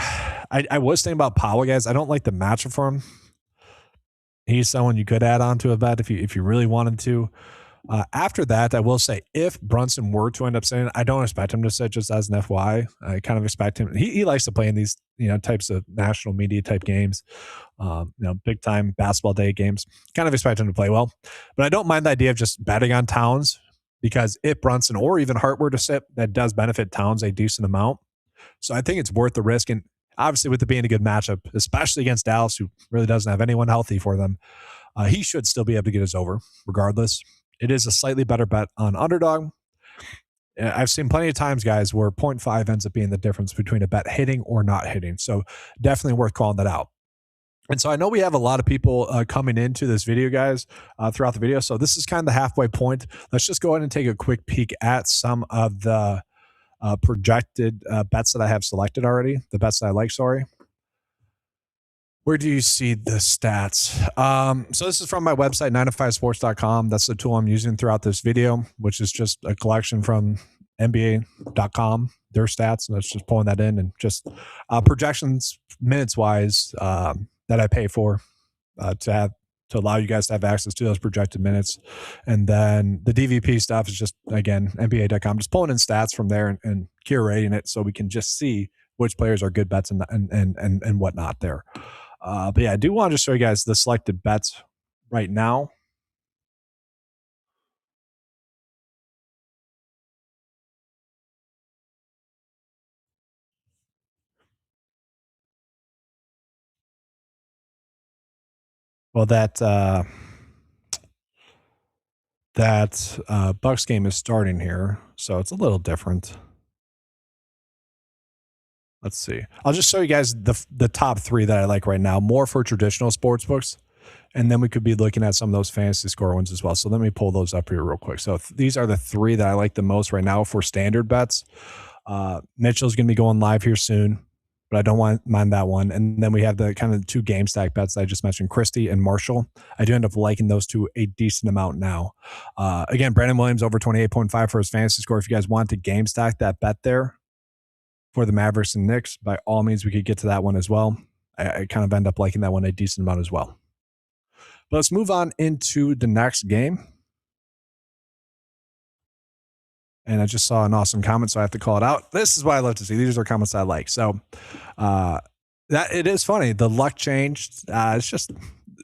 I was thinking about Powell, guys. I don't like the matchup for him. He's someone you could add on to a bet if you really wanted to. After that, I will say if Brunson were to end up sitting, I don't expect him to sit just as an FY. I kind of expect him. He likes to play in these types of national media type games, big time basketball day games. Kind of expect him to play well, but I don't mind the idea of just betting on Towns because if Brunson or even Hart were to sit, that does benefit Towns a decent amount. So I think it's worth the risk. And obviously, with it being a good matchup, especially against Dallas, who really doesn't have anyone healthy for them, he should still be able to get his over regardless. It is a slightly better bet on underdog. I've seen plenty of times, guys, where 0.5 ends up being the difference between a bet hitting or not hitting. So definitely worth calling that out. And so I know we have a lot of people coming into this video, guys, throughout the video. So this is kind of the halfway point. Let's just go ahead and take a quick peek at some of the projected bets that I have selected already. The bets that I like, sorry. Where do you see the stats? So this is from my website, 9to5sports.com. That's the tool I'm using throughout this video, which is just a collection from NBA.com, their stats. And that's just pulling that in and just projections minutes-wise that I pay for to allow you guys to have access to those projected minutes. And then the DVP stuff is just, again, NBA.com, just pulling in stats from there and curating it so we can just see which players are good bets and whatnot there. But yeah, I do want to just show you guys the selected bets right now. Well, that Bucks game is starting here, so it's a little different. Let's see. I'll just show you guys the top three that I like right now, more for traditional sports books. And then we could be looking at some of those fantasy score ones as well. So let me pull those up here real quick. So these are the three that I like the most right now for standard bets. Mitchell's going to be going live here soon, but I don't mind that one. And then we have the kind of two game stack bets that I just mentioned, Christie and Marshall. I do end up liking those two a decent amount now. Again, Brandon Williams over 28.5 for his fantasy score. If you guys want to game stack that bet there for the Mavericks and Knicks, by all means, we could get to that one as well. I kind of end up liking that one a decent amount as well. But let's move on into the next game. And I just saw an awesome comment, so I have to call it out. This is what I love to see. These are comments I like. So that it is funny. The luck changed. It's just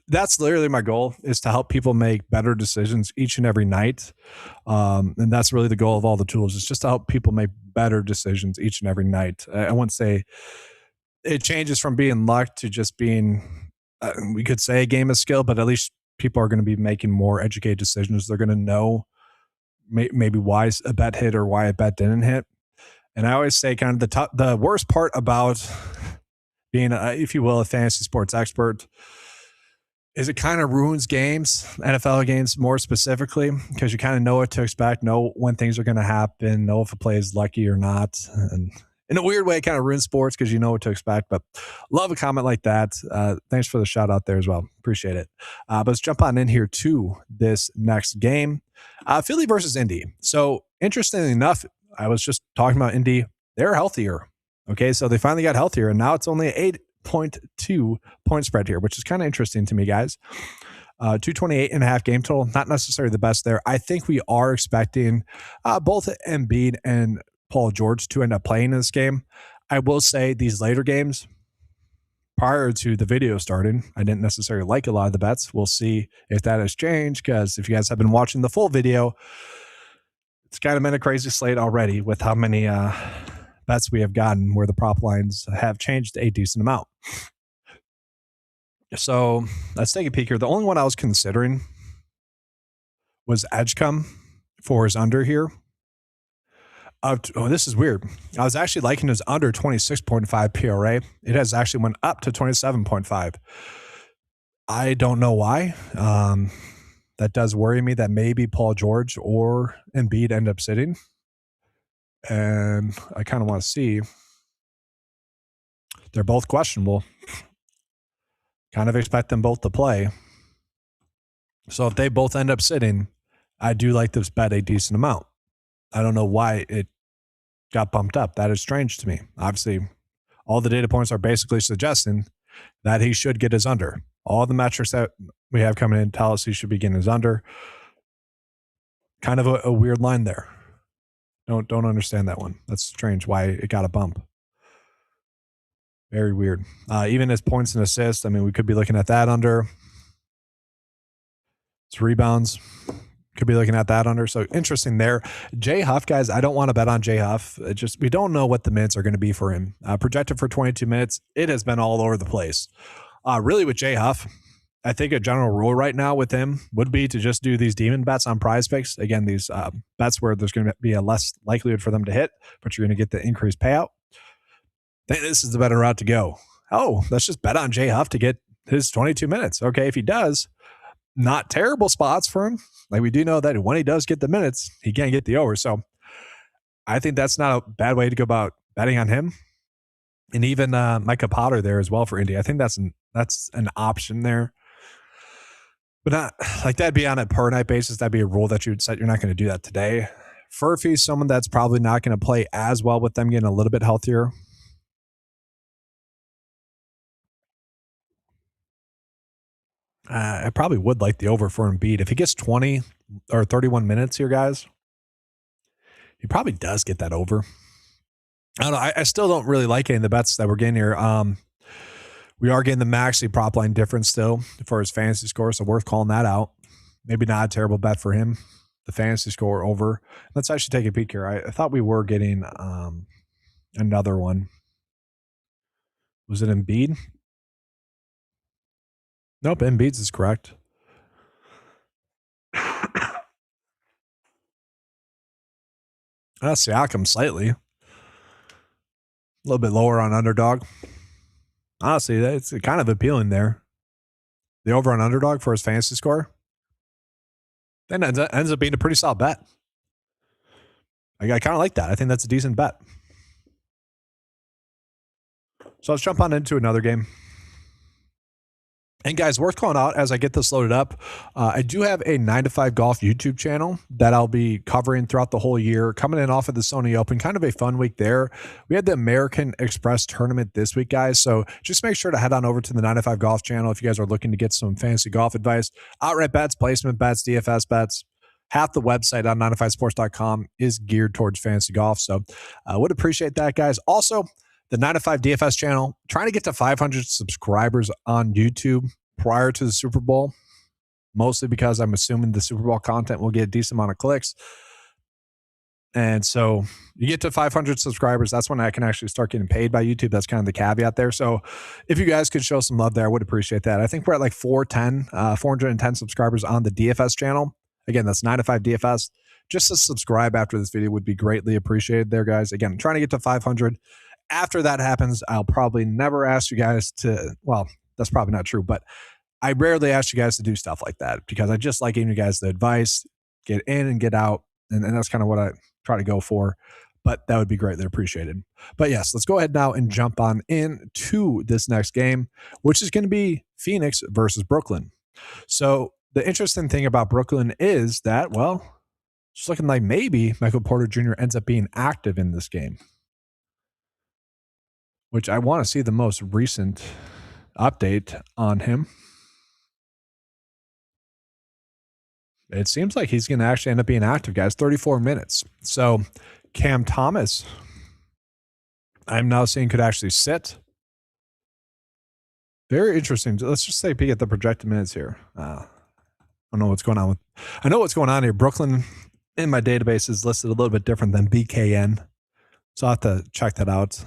that's literally my goal, is to help people make better decisions each and every night. And that's really the goal of all the tools, is just to help people make better decisions each and every night. I wouldn't say it changes from being luck to just being, we could say a game of skill, but at least people are going to be making more educated decisions. They're going to know maybe why a bet hit or why a bet didn't hit. And I always say kind of the worst part about being, if you will, a fantasy sports expert is it kind of ruins games, NFL games more specifically, because you kind of know what to expect, know when things are going to happen, know if a play is lucky or not. And in a weird way, it kind of ruins sports because you know what to expect. But love a comment like that. Thanks for the shout out there as well. Appreciate it. But let's jump on in here to this next game. Philly versus Indy. So interestingly enough, I was just talking about Indy. They're healthier. Okay, so they finally got healthier, and now it's only an 8.2 point spread here, which is kind of interesting to me, guys. 228.5 game total. Not necessarily the best there. I think we are expecting both Embiid and Paul George to end up playing in this game. I will say these later games, prior to the video starting, I didn't necessarily like a lot of the bets. We'll see if that has changed, because if you guys have been watching the full video, it's kind of been a crazy slate already with how many bets we have gotten where the prop lines have changed a decent amount. So let's take a peek here. The only one I was considering was Edgecombe for his under here. This is weird. I was actually liking his under 26.5 PRA. It has actually went up to 27.5. I don't know why. That does worry me that maybe Paul George or Embiid end up sitting. And I kind of want to see. They're both questionable. Kind of expect them both to play. So if they both end up sitting, I do like this bet a decent amount. I don't know why it got bumped up. That is strange to me. Obviously, all the data points are basically suggesting that he should get his under. All the metrics that we have coming in tell us he should be getting his under. Kind of a weird line there. Don't understand that one. That's strange why it got a bump. Very weird. Even his points and assists, I mean, we could be looking at that under. It's rebounds. Could be looking at that under. So interesting there. Jay Huff, guys, I don't want to bet on Jay Huff. We don't know what the minutes are going to be for him. Projected for 22 minutes. It has been all over the place. Really with Jay Huff, I think a general rule right now with him would be to just do these demon bets on Prize Picks. Again, these bets where there's going to be a less likelihood for them to hit, but you're going to get the increased payout. I think this is the better route to go. Oh, let's just bet on Jay Huff to get his 22 minutes. Okay, if he does, not terrible spots for him. Like we do know that when he does get the minutes, he can't get the over. So I think that's not a bad way to go about betting on him. And even Micah Potter there as well for Indy. I think that's an option there. But not like that'd be on a per night basis. That'd be a rule that you would set. You're not going to do that today. Furphy's someone that's probably not going to play as well with them getting a little bit healthier. I probably would like the over for Embiid. If he gets 20 or 31 minutes here, guys, he probably does get that over. I don't know. I still don't really like any of the bets that we're getting here. We are getting the Maxey prop line difference still for his fantasy score, so worth calling that out. Maybe not a terrible bet for him. The fantasy score over. Let's actually take a peek here. I thought we were getting another one. Was it Embiid? Nope, Embiid's is correct. Siakam slightly. A little bit lower on underdog. Honestly, it's kind of appealing there. The over on underdog for his fantasy score. Then ends up being a pretty solid bet. I kind of like that. I think that's a decent bet. So let's jump on into another game. And guys, worth calling out as I get this loaded up. I do have a 9 to 5 golf YouTube channel that I'll be covering throughout the whole year. Coming in off of the Sony Open, kind of a fun week there. We had the American Express tournament this week, guys. So just make sure to head on over to the 9 to 5 golf channel if you guys are looking to get some fantasy golf advice. Outright bets, placement bets, DFS bets. Half the website on 9to5sports.com is geared towards fantasy golf. So I would appreciate that, guys. Also, the 9 to 5 DFS channel, trying to get to 500 subscribers on YouTube prior to the Super Bowl, mostly because I'm assuming the Super Bowl content will get a decent amount of clicks. And so you get to 500 subscribers, that's when I can actually start getting paid by YouTube. That's kind of the caveat there. So if you guys could show some love there, I would appreciate that. I think we're at like 410 subscribers on the DFS channel. Again, that's 9 to 5 DFS. Just to subscribe after this video would be greatly appreciated there, guys. Again, I'm trying to get to 500. After that happens, I'll probably never ask you guys to, well, that's probably not true, but I rarely ask you guys to do stuff like that because I just like giving you guys the advice, get in and get out. And that's kind of what I try to go for, but that would be greatly appreciated. But yes, let's go ahead now and jump on into this next game, which is going to be Phoenix versus Brooklyn. So the interesting thing about Brooklyn is that, well, it's looking like maybe Michael Porter Jr. ends up being active in this game, which I want to see the most recent update on him. It seems like he's going to actually end up being active, guys. 34 minutes. So Cam Thomas, I'm now seeing could actually sit. Very interesting. Let's just say peek at the projected minutes here. I don't know what's going on I know what's going on here. Brooklyn in my database is listed a little bit different than BKN. So I'll have to check that out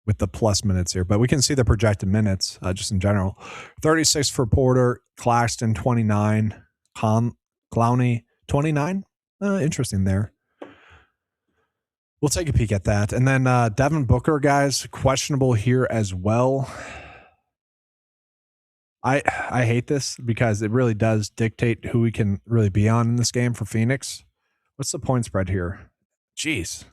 with the plus minutes here, but we can see the projected minutes just in general. 36 for Porter, Claxton 29, Clowney 29. Interesting there. We'll take a peek at that. And then Devin Booker, guys, questionable here as well. I hate this because it really does dictate who we can really be on in this game for Phoenix. What's the point spread here? Jeez.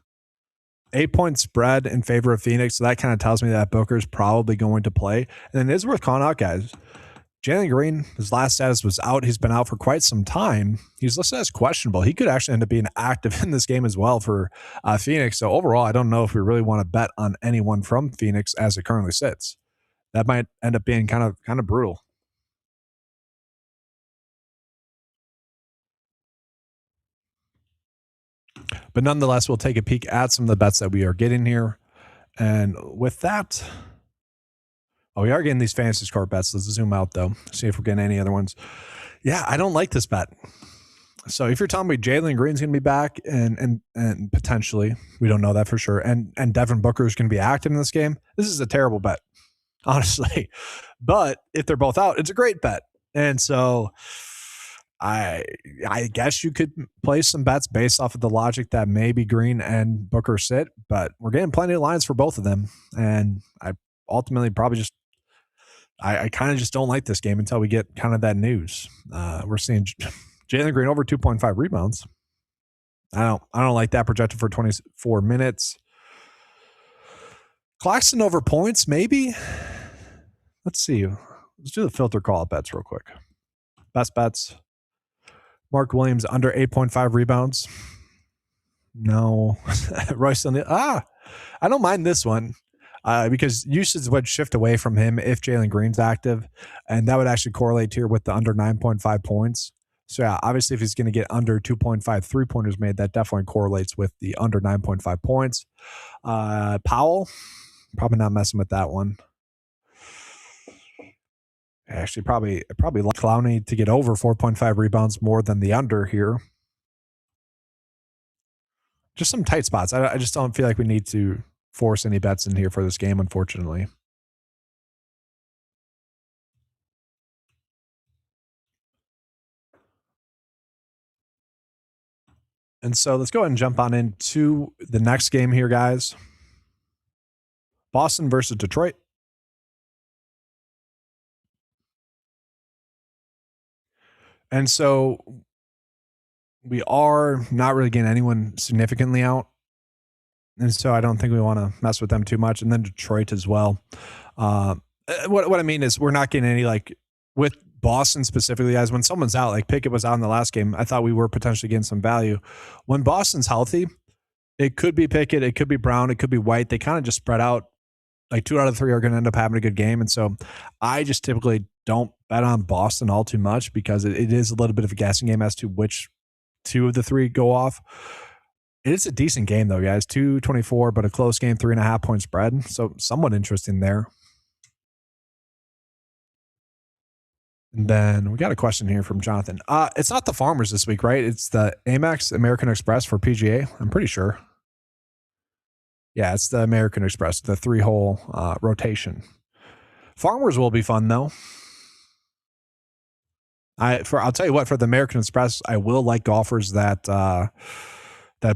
8-point spread in favor of Phoenix. So that kind of tells me that Booker's probably going to play. And it is worth calling out, guys. Jalen Green, his last status was out. He's been out for quite some time. He's listed as questionable. He could actually end up being active in this game as well for Phoenix. So overall, I don't know if we really want to bet on anyone from Phoenix as it currently sits. That might end up being kind of brutal. But nonetheless, we'll take a peek at some of the bets that we are getting here. And with that, we are getting these fantasy score bets. Let's zoom out though, see if we're getting any other ones. Yeah, I don't like this bet. So if you're telling me Jalen Green's going to be back and potentially, we don't know that for sure, and Devin Booker is going to be active in this game, this is a terrible bet, honestly. But if they're both out, it's a great bet. And so I guess you could place some bets based off of the logic that maybe Green and Booker sit, but we're getting plenty of lines for both of them. And I ultimately probably just I kind of just don't like this game until we get kind of that news. We're seeing Jalen Green over 2.5 rebounds. I don't like that projected for 24 minutes. Claxton over points, maybe. Let's see. Let's do the filter call bets real quick. Best bets. Mark Williams under 8.5 rebounds. No. Royce O'Neal. I don't mind this one. Because usage would shift away from him if Jalen Green's active, and that would actually correlate here with the under 9.5 points. So yeah, obviously if he's going to get under 2.5 3-pointers made, that definitely correlates with the under 9.5 points. Powell, probably not messing with that one. Actually, probably like Clowney to get over 4.5 rebounds more than the under here. Just some tight spots. I just don't feel like we need to force any bets in here for this game, unfortunately. And so let's go ahead and jump on into the next game here, guys. Boston versus Detroit. And so we are not really getting anyone significantly out. And so I don't think we want to mess with them too much. And then Detroit as well. What I mean is we're not getting any, like, with Boston specifically, guys, when someone's out, like Pickett was out in the last game, I thought we were potentially getting some value. When Boston's healthy, it could be Pickett, it could be Brown, it could be White. They kind of just spread out. Like 2 out of 3 are going to end up having a good game. And so I just typically don't bet on Boston all too much because it is a little bit of a guessing game as to which 2 of the 3 go off. It is a decent game, though, guys. 224, but a close game, 3.5 point spread. So somewhat interesting there. And then we got a question here from Jonathan. It's not the Farmers this week, right? It's the Amex American Express for PGA. I'm pretty sure. Yeah, it's the American Express, the 3-hole rotation. Farmers will be fun, though. I'll tell you what, for the American Express, I will like golfers that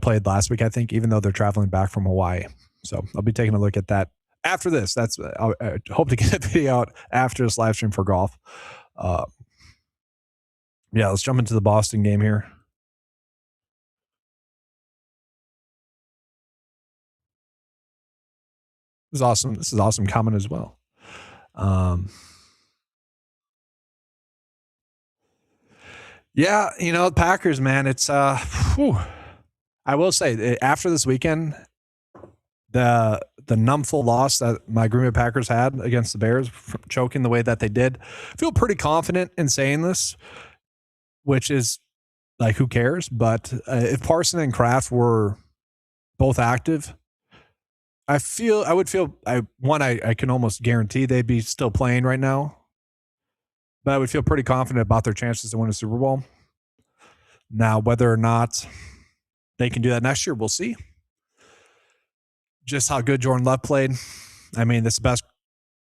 played last week, I think, even though they're traveling back from Hawaii. So I'll be taking a look at that after this. I hope to get a video out after this live stream for golf. Yeah, let's jump into the Boston game here. This is awesome. This is awesome comment as well. Yeah, Packers, man, it's I will say after this weekend, the numbful loss that my Green Bay Packers had against the Bears, choking the way that they did, I feel pretty confident in saying this, which is like, who cares? But if Parson and Kraft were both active, I can almost guarantee they'd be still playing right now. But I would feel pretty confident about their chances to win a Super Bowl. Now, whether or not they can do that next year, we'll see. Just how good Jordan Love played. I mean, this is the best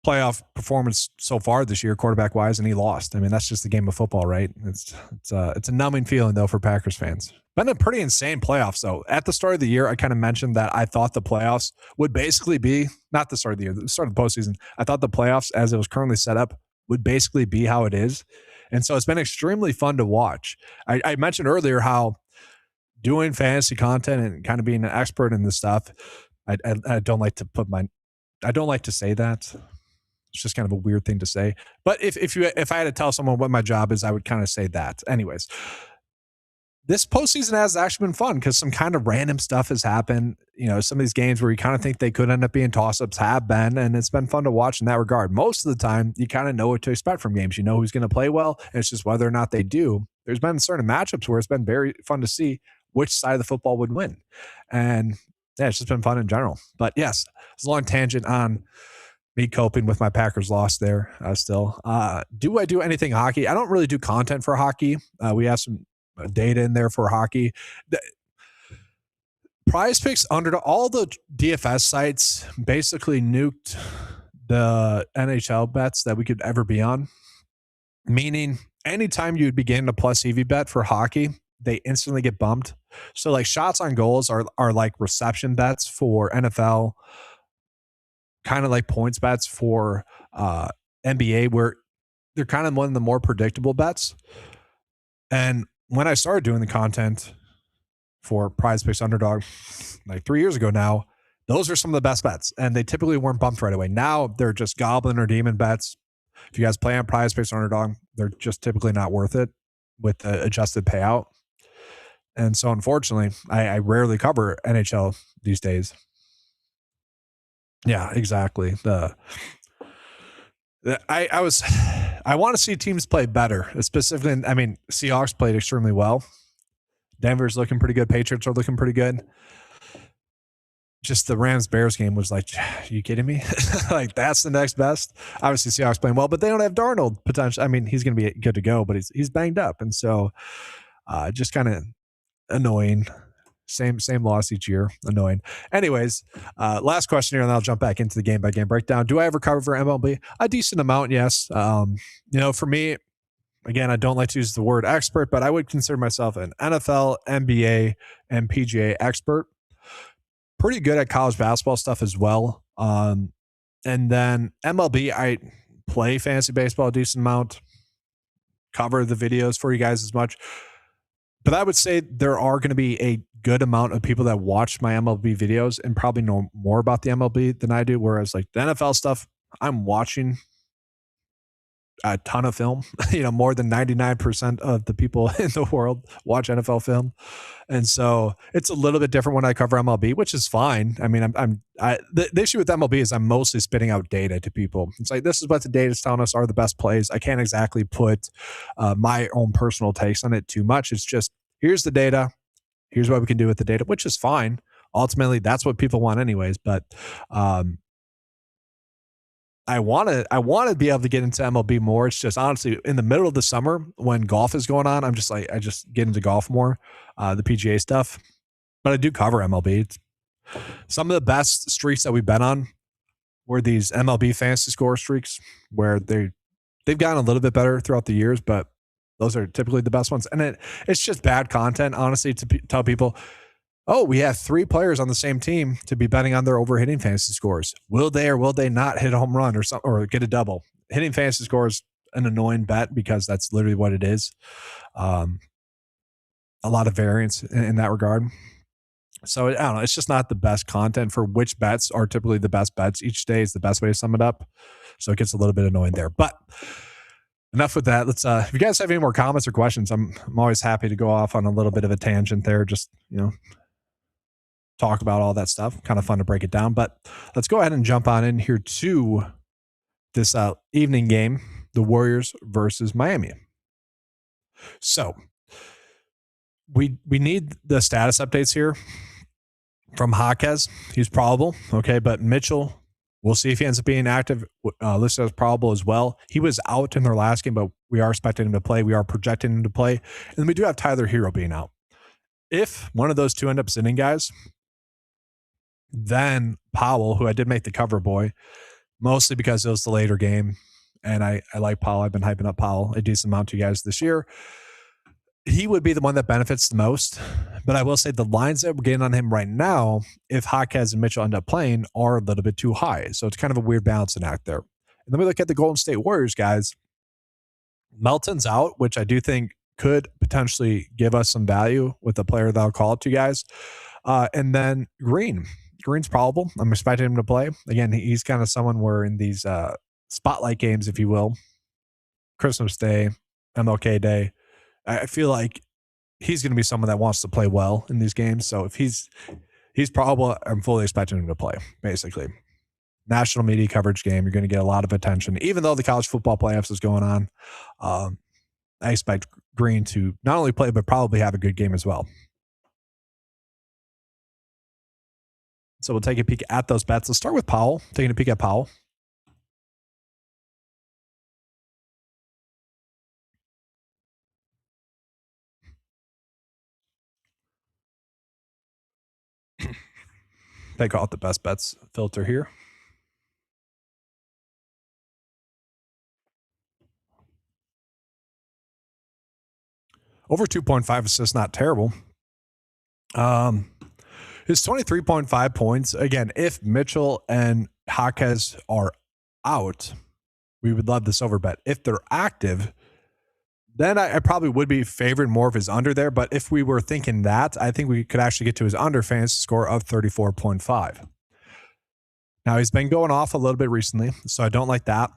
playoff performance so far this year, quarterback-wise, and he lost. I mean, that's just the game of football, right? It's a numbing feeling, though, for Packers fans. Been a pretty insane playoffs, though. At the start of the year, I kind of mentioned that I thought the playoffs would basically be, not the start of the year, the start of the postseason. I thought the playoffs, as it was currently set up, would basically be how it is. And so it's been extremely fun to watch. I mentioned earlier how doing fantasy content and kind of being an expert in this stuff, I don't like to I don't like to say that. It's just kind of a weird thing to say. But if I had to tell someone what my job is, I would kind of say that. Anyways, this postseason has actually been fun because some kind of random stuff has happened. Some of these games where you kind of think they could end up being toss-ups have been, and it's been fun to watch in that regard. Most of the time, you kind of know what to expect from games. You know who's going to play well, and it's just whether or not they do. There's been certain matchups where it's been very fun to see which side of the football would win. And yeah, it's just been fun in general. But yes, it's a long tangent on me coping with my Packers loss there still. Do I do anything hockey? I don't really do content for hockey. We have some data in there for hockey. The Prize Picks under all the DFS sites basically nuked the NHL bets that we could ever be on. Meaning, anytime you begin a plus EV bet for hockey, they instantly get bumped. So, like shots on goals are like reception bets for NFL, kind of like points bets for NBA, where they're kind of one of the more predictable bets. And when I started doing the content for Prize Picks Underdog like 3 years ago now, those are some of the best bets, and they typically weren't bumped right away. Now they're just goblin or demon bets. If you guys play on Prize Picks Underdog, they're just typically not worth it with the adjusted payout. And so, unfortunately, I rarely cover NHL these days. Yeah, exactly. I want to see teams play better. Specifically, I mean, Seahawks played extremely well. Denver's looking pretty good. Patriots are looking pretty good. Just the Rams-Bears game was like, are you kidding me? Like, that's the next best. Obviously, Seahawks playing well, but they don't have Darnold potential. I mean, he's going to be good to go, but he's banged up. And so just kind of annoying. Same loss each year. Annoying. Anyways, last question here, and then I'll jump back into the game-by-game breakdown. Do I ever cover for MLB? A decent amount, yes. For me, again, I don't like to use the word expert, but I would consider myself an NFL, NBA, and PGA expert. Pretty good at college basketball stuff as well. And then MLB, I play fantasy baseball a decent amount, cover the videos for you guys as much. But I would say there are going to be a good amount of people that watch my MLB videos and probably know more about the MLB than I do. Whereas like the NFL stuff, I'm watching a ton of film. More than 99% of the people in the world watch NFL film. And so it's a little bit different when I cover MLB, which is fine. I mean, the issue with MLB is I'm mostly spitting out data to people. It's like, this is what the data is telling us are the best plays. I can't exactly put my own personal takes on it too much. It's just, here's the data. Here's what we can do with the data, which is fine. Ultimately, that's what people want anyways. But I want to be able to get into MLB more. It's just honestly in the middle of the summer when golf is going on, I'm just like, I just get into golf more, the PGA stuff. But I do cover MLB. It's some of the best streaks that we've been on were these MLB fantasy score streaks where they've gotten a little bit better throughout the years, but those are typically the best ones. And it's just bad content, honestly, to tell people, oh, we have 3 players on the same team to be betting on their over-hitting fantasy scores. Will they or will they not hit a home run or get a double? Hitting fantasy scores an annoying bet because that's literally what it is. A lot of variance in that regard. So I don't know. It's just not the best content for which bets are typically the best bets. Each day is the best way to sum it up. So it gets a little bit annoying there. But enough with that. Let's. If you guys have any more comments or questions, I'm always happy to go off on a little bit of a tangent there. Just talk about all that stuff. Kind of fun to break it down. But let's go ahead and jump on in here to this evening game, the Warriors versus Miami. So we need the status updates here from Jaquez. He's probable, okay, but Mitchell, we'll see if he ends up being active, listed as probable as well. He was out in their last game, but we are expecting him to play. We are projecting him to play. And then we do have Tyler Hero being out. If one of those two end up sitting, guys, then Powell, who I did make the cover boy, mostly because it was the later game, and I like Powell. I've been hyping up Powell a decent amount to you guys this year. He would be the one that benefits the most. But I will say the lines that we're getting on him right now, if Jaquez and Mitchell end up playing, are a little bit too high. So it's kind of a weird balancing act there. And then we look at the Golden State Warriors, guys. Melton's out, which I do think could potentially give us some value with a player that I'll call it to you guys. And then Green's probable. I'm expecting him to play. Again, he's kind of someone where in these spotlight games, if you will, Christmas Day, MLK Day, I feel like he's going to be someone that wants to play well in these games. So if he's probable, I'm fully expecting him to play, basically. National media coverage game, you're going to get a lot of attention. Even though the college football playoffs is going on, I expect Green to not only play, but probably have a good game as well. So we'll take a peek at those bets. Let's start with Powell. Taking a peek at Powell. They call it the best bets filter here. Over 2.5 assists, not terrible. His 23.5 points, again, if Mitchell and Jaquez are out, we would love this over bet. If they're active, then I probably would be favoring more of his under there. But if we were thinking that, I think we could actually get to his under fantasy score of 34.5. Now, he's been going off a little bit recently, so I don't like that.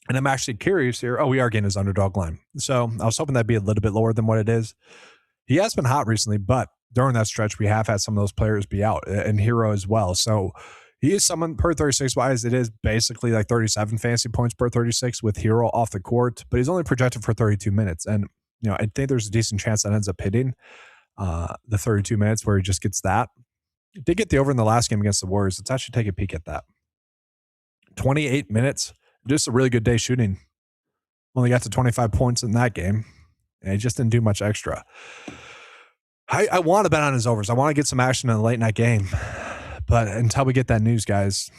And I'm actually curious here. Oh, we are getting his underdog line. So I was hoping that'd be a little bit lower than what it is. He has been hot recently, but during that stretch, we have had some of those players be out, and Hero as well. So he is someone per 36 wise. It is basically like 37 fantasy points per 36 with Hero off the court, but he's only projected for 32 minutes. And, I think there's a decent chance that ends up hitting the 32 minutes where he just gets that. He did get the over in the last game against the Warriors. Let's actually take a peek at that. 28 minutes. Just a really good day shooting. Only got to 25 points in that game. And he just didn't do much extra. I want to bet on his overs. I want to get some action in a late night game. But until we get that news, guys,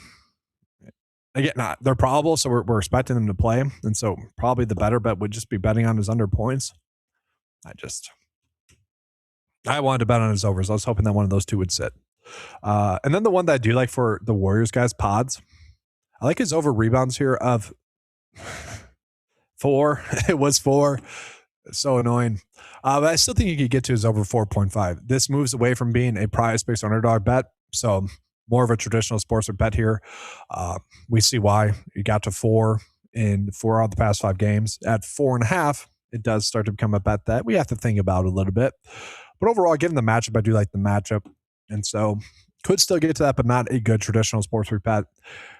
again, they're probable, so we're expecting them to play. And so probably the better bet would just be betting on his under points. I wanted to bet on his overs. I was hoping that one of those two would sit. And then the one that I do like for the Warriors, guys, Pods. I like his over rebounds here of 4. It was 4. So annoying. But I still think you could get to his over 4.5. This moves away from being a prize-based underdog bet. So more of a traditional sportsbook bet here. We see why. You got to 4 in 4 out of the past 5 games. At 4.5, it does start to become a bet that we have to think about a little bit. But overall, given the matchup, I do like the matchup. And so could still get to that, but not a good traditional sportsbook bet.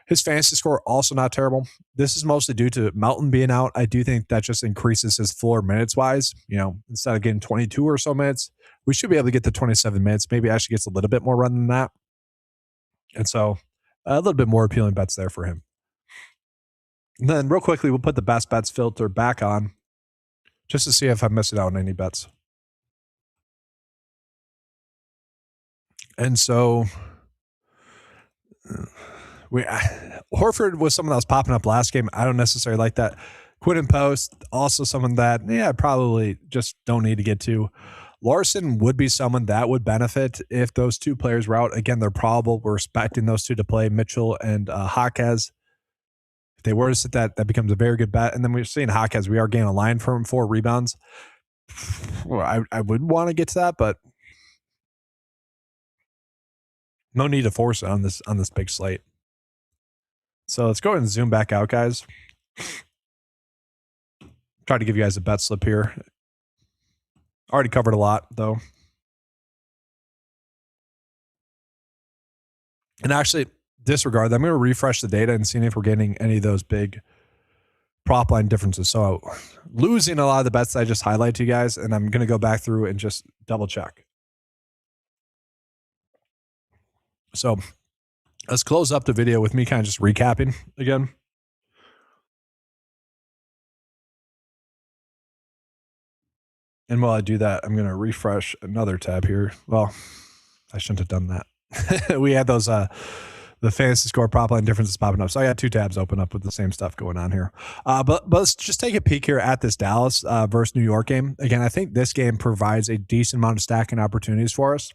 His fantasy score also not terrible. This is mostly due to Melton being out. I do think that just increases his floor minutes wise. Instead of getting 22 or so minutes, we should be able to get to 27 minutes. Maybe actually gets a little bit more run than that. And so a little bit more appealing bets there for him. And then real quickly, we'll put the best bets filter back on just to see if I'm missing out on any bets. And so Horford was someone that was popping up last game. I don't necessarily like that. Quinn Post, also someone that, I probably just don't need to get to. Larson would be someone that would benefit if those two players were out. Again, they're probable. We're expecting those two to play, Mitchell and Jaquez. If they were to sit that becomes a very good bet. And then we're seeing Jaquez. We are gaining a line from 4 rebounds. Well, I would want to get to that, but no need to force it on this big slate. So let's go ahead and zoom back out, guys. Try to give you guys a bet slip here. Already covered a lot, though. And actually, disregard that. I'm going to refresh the data and see if we're getting any of those big prop line differences. So losing a lot of the bets that I just highlighted to you guys, and I'm going to go back through and just double check. So let's close up the video with me kind of just recapping again. And while I do that, I'm going to refresh another tab here. Well, I shouldn't have done that. We had those, the fantasy score prop line differences popping up. So I got 2 tabs open up with the same stuff going on here. But let's just take a peek here at this Dallas versus New York game. Again, I think this game provides a decent amount of stacking opportunities for us.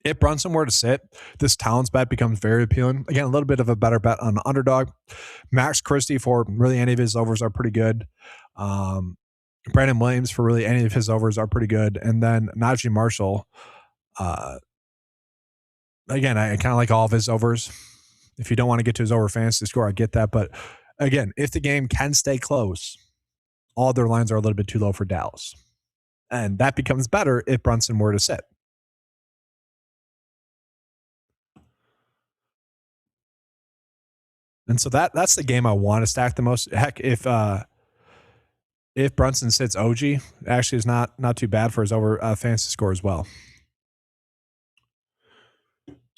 If Brunson were to sit, this Towns bet becomes very appealing. Again, a little bit of a better bet on the underdog. Max Christie for really any of his overs are pretty good. Brandon Williams for really any of his overs are pretty good. And then Najee Marshall, again, I kind of like all of his overs. If you don't want to get to his over fantasy score, I get that. But again, if the game can stay close, all their lines are a little bit too low for Dallas. And that becomes better if Brunson were to sit. And so that's the game I want to stack the most. Heck, if Brunson sits OG, actually is not too bad for his over fantasy score as well.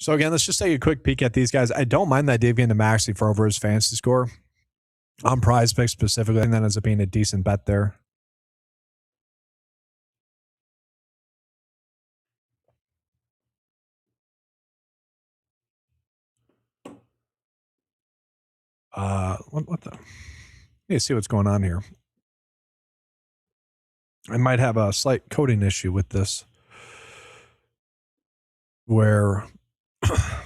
So again, let's just take a quick peek at these guys. I don't mind the idea of getting the Maxey for over his fantasy score. On Prize Picks specifically, and that ends up being a decent bet there. What the? Let me see what's going on here. I might have a slight coding issue with this, where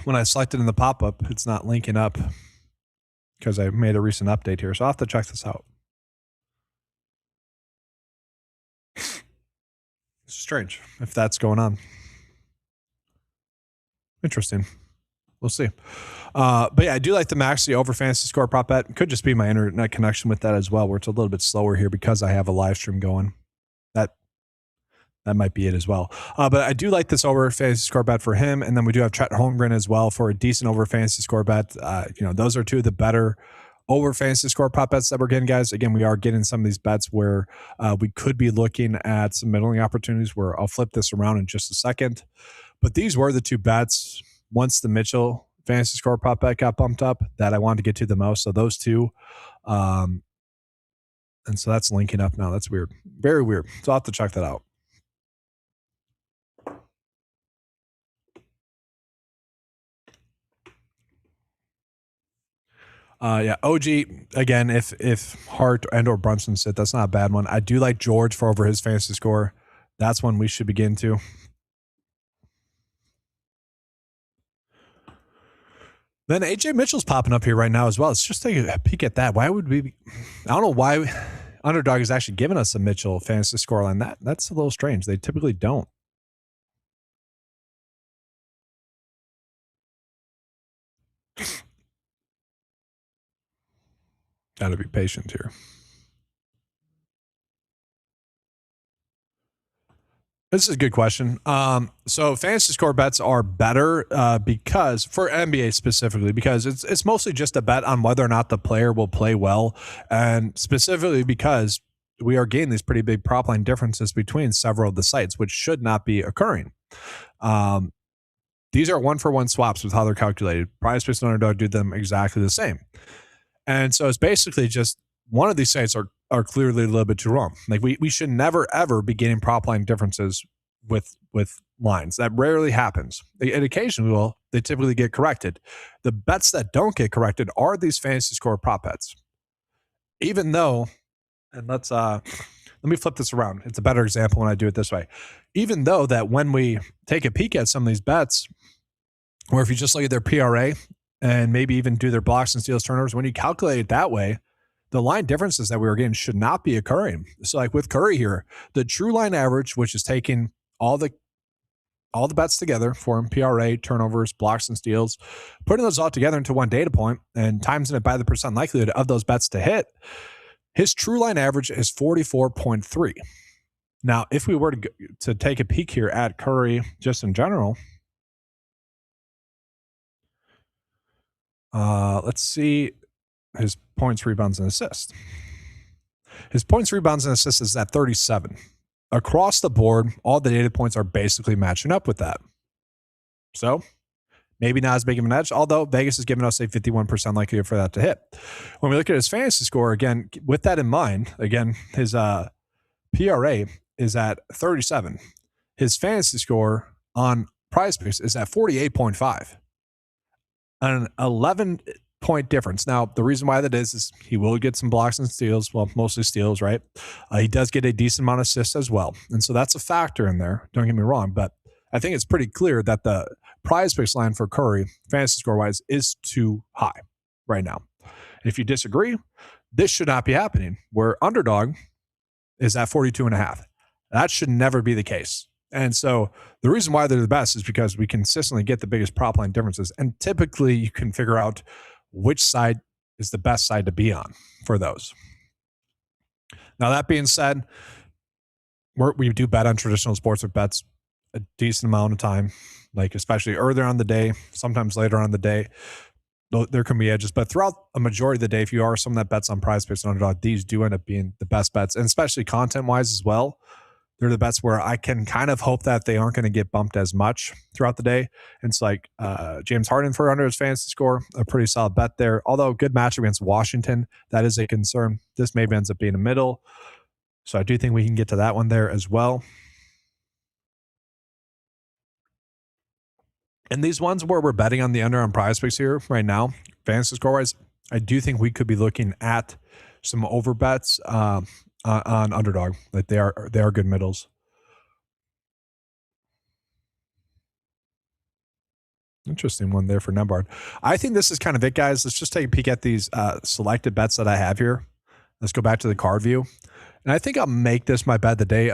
when I selected in the pop-up, it's not linking up because I made a recent update here. So I'll have to check this out. It's strange if that's going on. Interesting. We'll see. But yeah, I do like the Maxey over fantasy score prop bet. Could just be my internet connection with that as well, where it's a little bit slower here because I have a live stream going. That might be it as well. But I do like this over fantasy score bet for him. And then we do have Chet Holmgren as well for a decent over fantasy score bet. Those are two of the better over fantasy score prop bets that we're getting, guys. Again, we are getting some of these bets where we could be looking at some middling opportunities, where I'll flip this around in just a second. But these were the two bets once the Mitchell fantasy score prop bet got bumped up that I wanted to get to the most. So those two. And so that's linking up now. That's weird. Very weird. So I'll have to check that out. OG again. If Hart and or Brunson sit, that's not a bad one. I do like George for over his fantasy score. That's one we should begin to. Then AJ Mitchell's popping up here right now as well. Let's just take a peek at that. Why would we? I don't know why Underdog is actually giving us a Mitchell fantasy scoreline. That's a little strange. They typically don't. Got to be patient here. This is a good question. So fantasy score bets are better because for NBA specifically, because it's mostly just a bet on whether or not the player will play well, and specifically because we are getting these pretty big prop line differences between several of the sites, which should not be occurring. These are 1-for-1 swaps with how they're calculated. Prize Picks and Underdog do them exactly the same. And so it's basically just one of these sites are clearly a little bit too wrong. Like we should never ever be getting prop line differences with lines. That rarely happens. And occasionally they typically get corrected. The bets that don't get corrected are these fantasy score prop bets. Even though, and let me flip this around. It's a better example when I do it this way. Even though that when we take a peek at some of these bets, or if you just look at their PRA and maybe even do their blocks and steals turnovers, when you calculate it that way, the line differences that we were getting should not be occurring. So like with Curry here, the true line average, which is taking all the bets together for him, PRA, turnovers, blocks, and steals, putting those all together into one data point and timesing it by the percent likelihood of those bets to hit, his true line average is 44.3. Now, if we were to take a peek here at Curry just in general, let's see his points, rebounds, and assists. His points, rebounds, and assists is at 37. Across the board, all the data points are basically matching up with that. So maybe not as big of an edge, although Vegas is giving us a 51% likelihood for that to hit. When we look at his fantasy score, again, with that in mind, again, his PRA is at 37. His fantasy score on Prize Picks is at 48.5. An 11-point difference. Now, the reason why that is he will get some blocks and steals, well, mostly steals, right? He does get a decent amount of assists as well. And so that's a factor in there. Don't get me wrong, but I think it's pretty clear that the prize picks line for Curry, fantasy score wise, is too high right now. If you disagree, this should not be happening, where underdog is at 42.5. That should never be the case. And so the reason why they're the best is because we consistently get the biggest prop line differences. And typically you can figure out which side is the best side to be on for those. Now, that being said, we do bet on traditional sports with bets a decent amount of time, like especially earlier on the day, sometimes later on the day. There can be edges, but throughout a majority of the day, if you are someone that bets on prize picks and underdog, these do end up being the best bets, and especially content-wise as well. They're the bets where I can kind of hope that they aren't going to get bumped as much throughout the day. And it's like James Harden for under his fantasy score, a pretty solid bet there. Although good match against Washington, that is a concern. This maybe ends up being a middle. So I do think we can get to that one there as well. And these ones where we're betting on the under on prize picks here right now, fantasy score wise, I do think we could be looking at some over bets on underdog. Like they are good middles. Interesting one there for Nembard. I think this is kind of it, guys. Let's just take a peek at these selected bets that I have here. Let's go back to the card view. And I think I'll make this my bet of the day.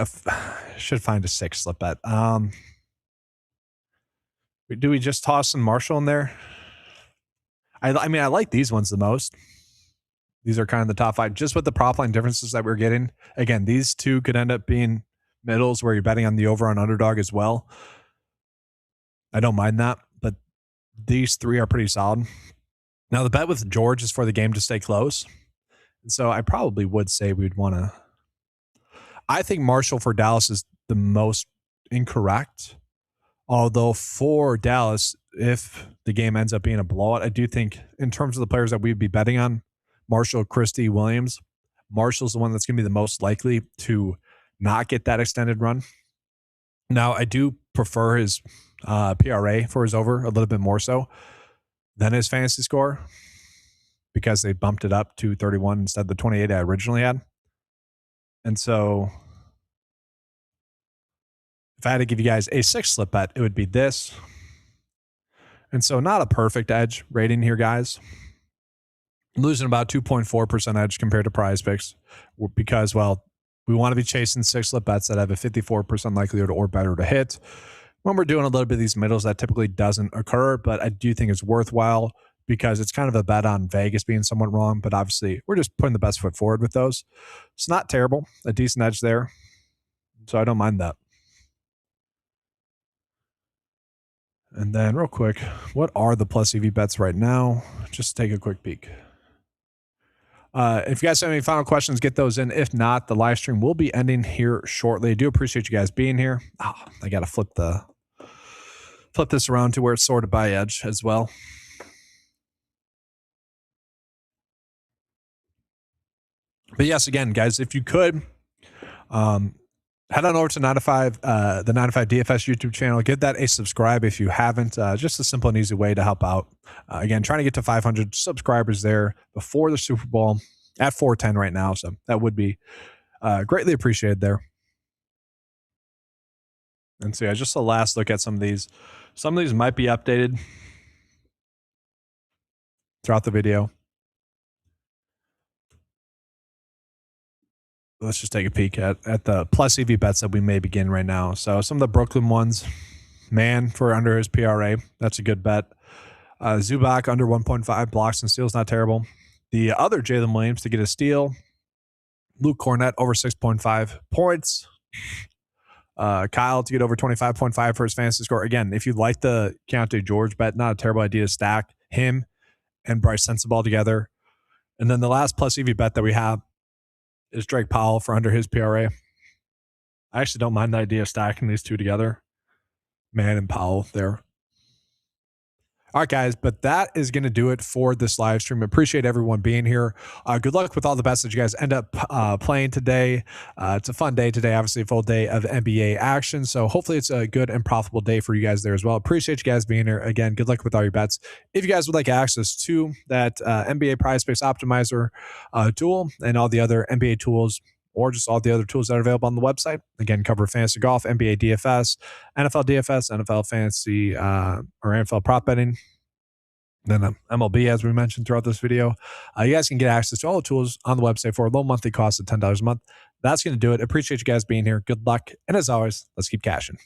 Should find a 6 slip bet. Do we just toss some Marshall in there? I mean, I like these ones the most. These are kind of the top 5. Just with the prop line differences that we're getting. Again, these two could end up being middles where you're betting on the over on underdog as well. I don't mind that, but these 3 are pretty solid. Now, the bet with George is for the game to stay close. And so I probably would say we'd want to. I think Marshall for Dallas is the most incorrect. Although for Dallas, if the game ends up being a blowout, I do think in terms of the players that we'd be betting on, Marshall, Christie, Williams, Marshall's the one that's going to be the most likely to not get that extended run. Now, I do prefer his PRA for his over a little bit more so than his fantasy score because they bumped it up to 31 instead of the 28 I originally had. And so if I had to give you guys a 6 slip bet, it would be this. And so not a perfect edge rating here, guys. I'm losing about 2.4% edge compared to prize picks because, well, we want to be chasing 6 slip bets that have a 54% likelihood or better to hit. When we're doing a little bit of these middles, that typically doesn't occur, but I do think it's worthwhile because it's kind of a bet on Vegas being somewhat wrong, but obviously we're just putting the best foot forward with those. It's not terrible, a decent edge there. So I don't mind that. And then real quick, what are the plus EV bets right now? Just take a quick peek. If you guys have any final questions, get those in. If not, the live stream will be ending here shortly. I do appreciate you guys being here. I got to flip this around to where it's sorted by edge as well. But yes, again, guys, if you could, head on over to 95, the 95 DFS YouTube channel. Give that a subscribe if you haven't. Just a simple and easy way to help out. Again, trying to get to 500 subscribers there before the Super Bowl at 410 right now. So that would be greatly appreciated there. And so yeah, just a last look at some of these. Some of these might be updated throughout the video. Let's just take a peek at the plus EV bets that we may begin right now. So some of the Brooklyn ones, man for under his PRA, that's a good bet. Zubac under 1.5 blocks and steals, not terrible. The other Jalen Williams to get a steal. Luke Cornett over 6.5 points. Kyle to get over 25.5 for his fantasy score. Again, if you like the Keontae George bet, not a terrible idea to stack him and Bryce Sensabaugh together. And then the last plus EV bet that we have is Drake Powell for under his PRA. I actually don't mind the idea of stacking these two together. Man and Powell there. All right, guys, but that is going to do it for this live stream. Appreciate everyone being here. Good luck with all the bets that you guys end up playing today. It's a fun day today, obviously a full day of NBA action. So hopefully it's a good and profitable day for you guys there as well. Appreciate you guys being here. Again, good luck with all your bets. If you guys would like access to that NBA Prize Picks Optimizer tool and all the other NBA tools, or just all the other tools that are available on the website. Again, cover fantasy golf, NBA DFS, NFL DFS, NFL fantasy, or NFL prop betting, then MLB, as we mentioned throughout this video. You guys can get access to all the tools on the website for a low monthly cost of $10 a month. That's going to do it. Appreciate you guys being here. Good luck. And as always, let's keep cashing.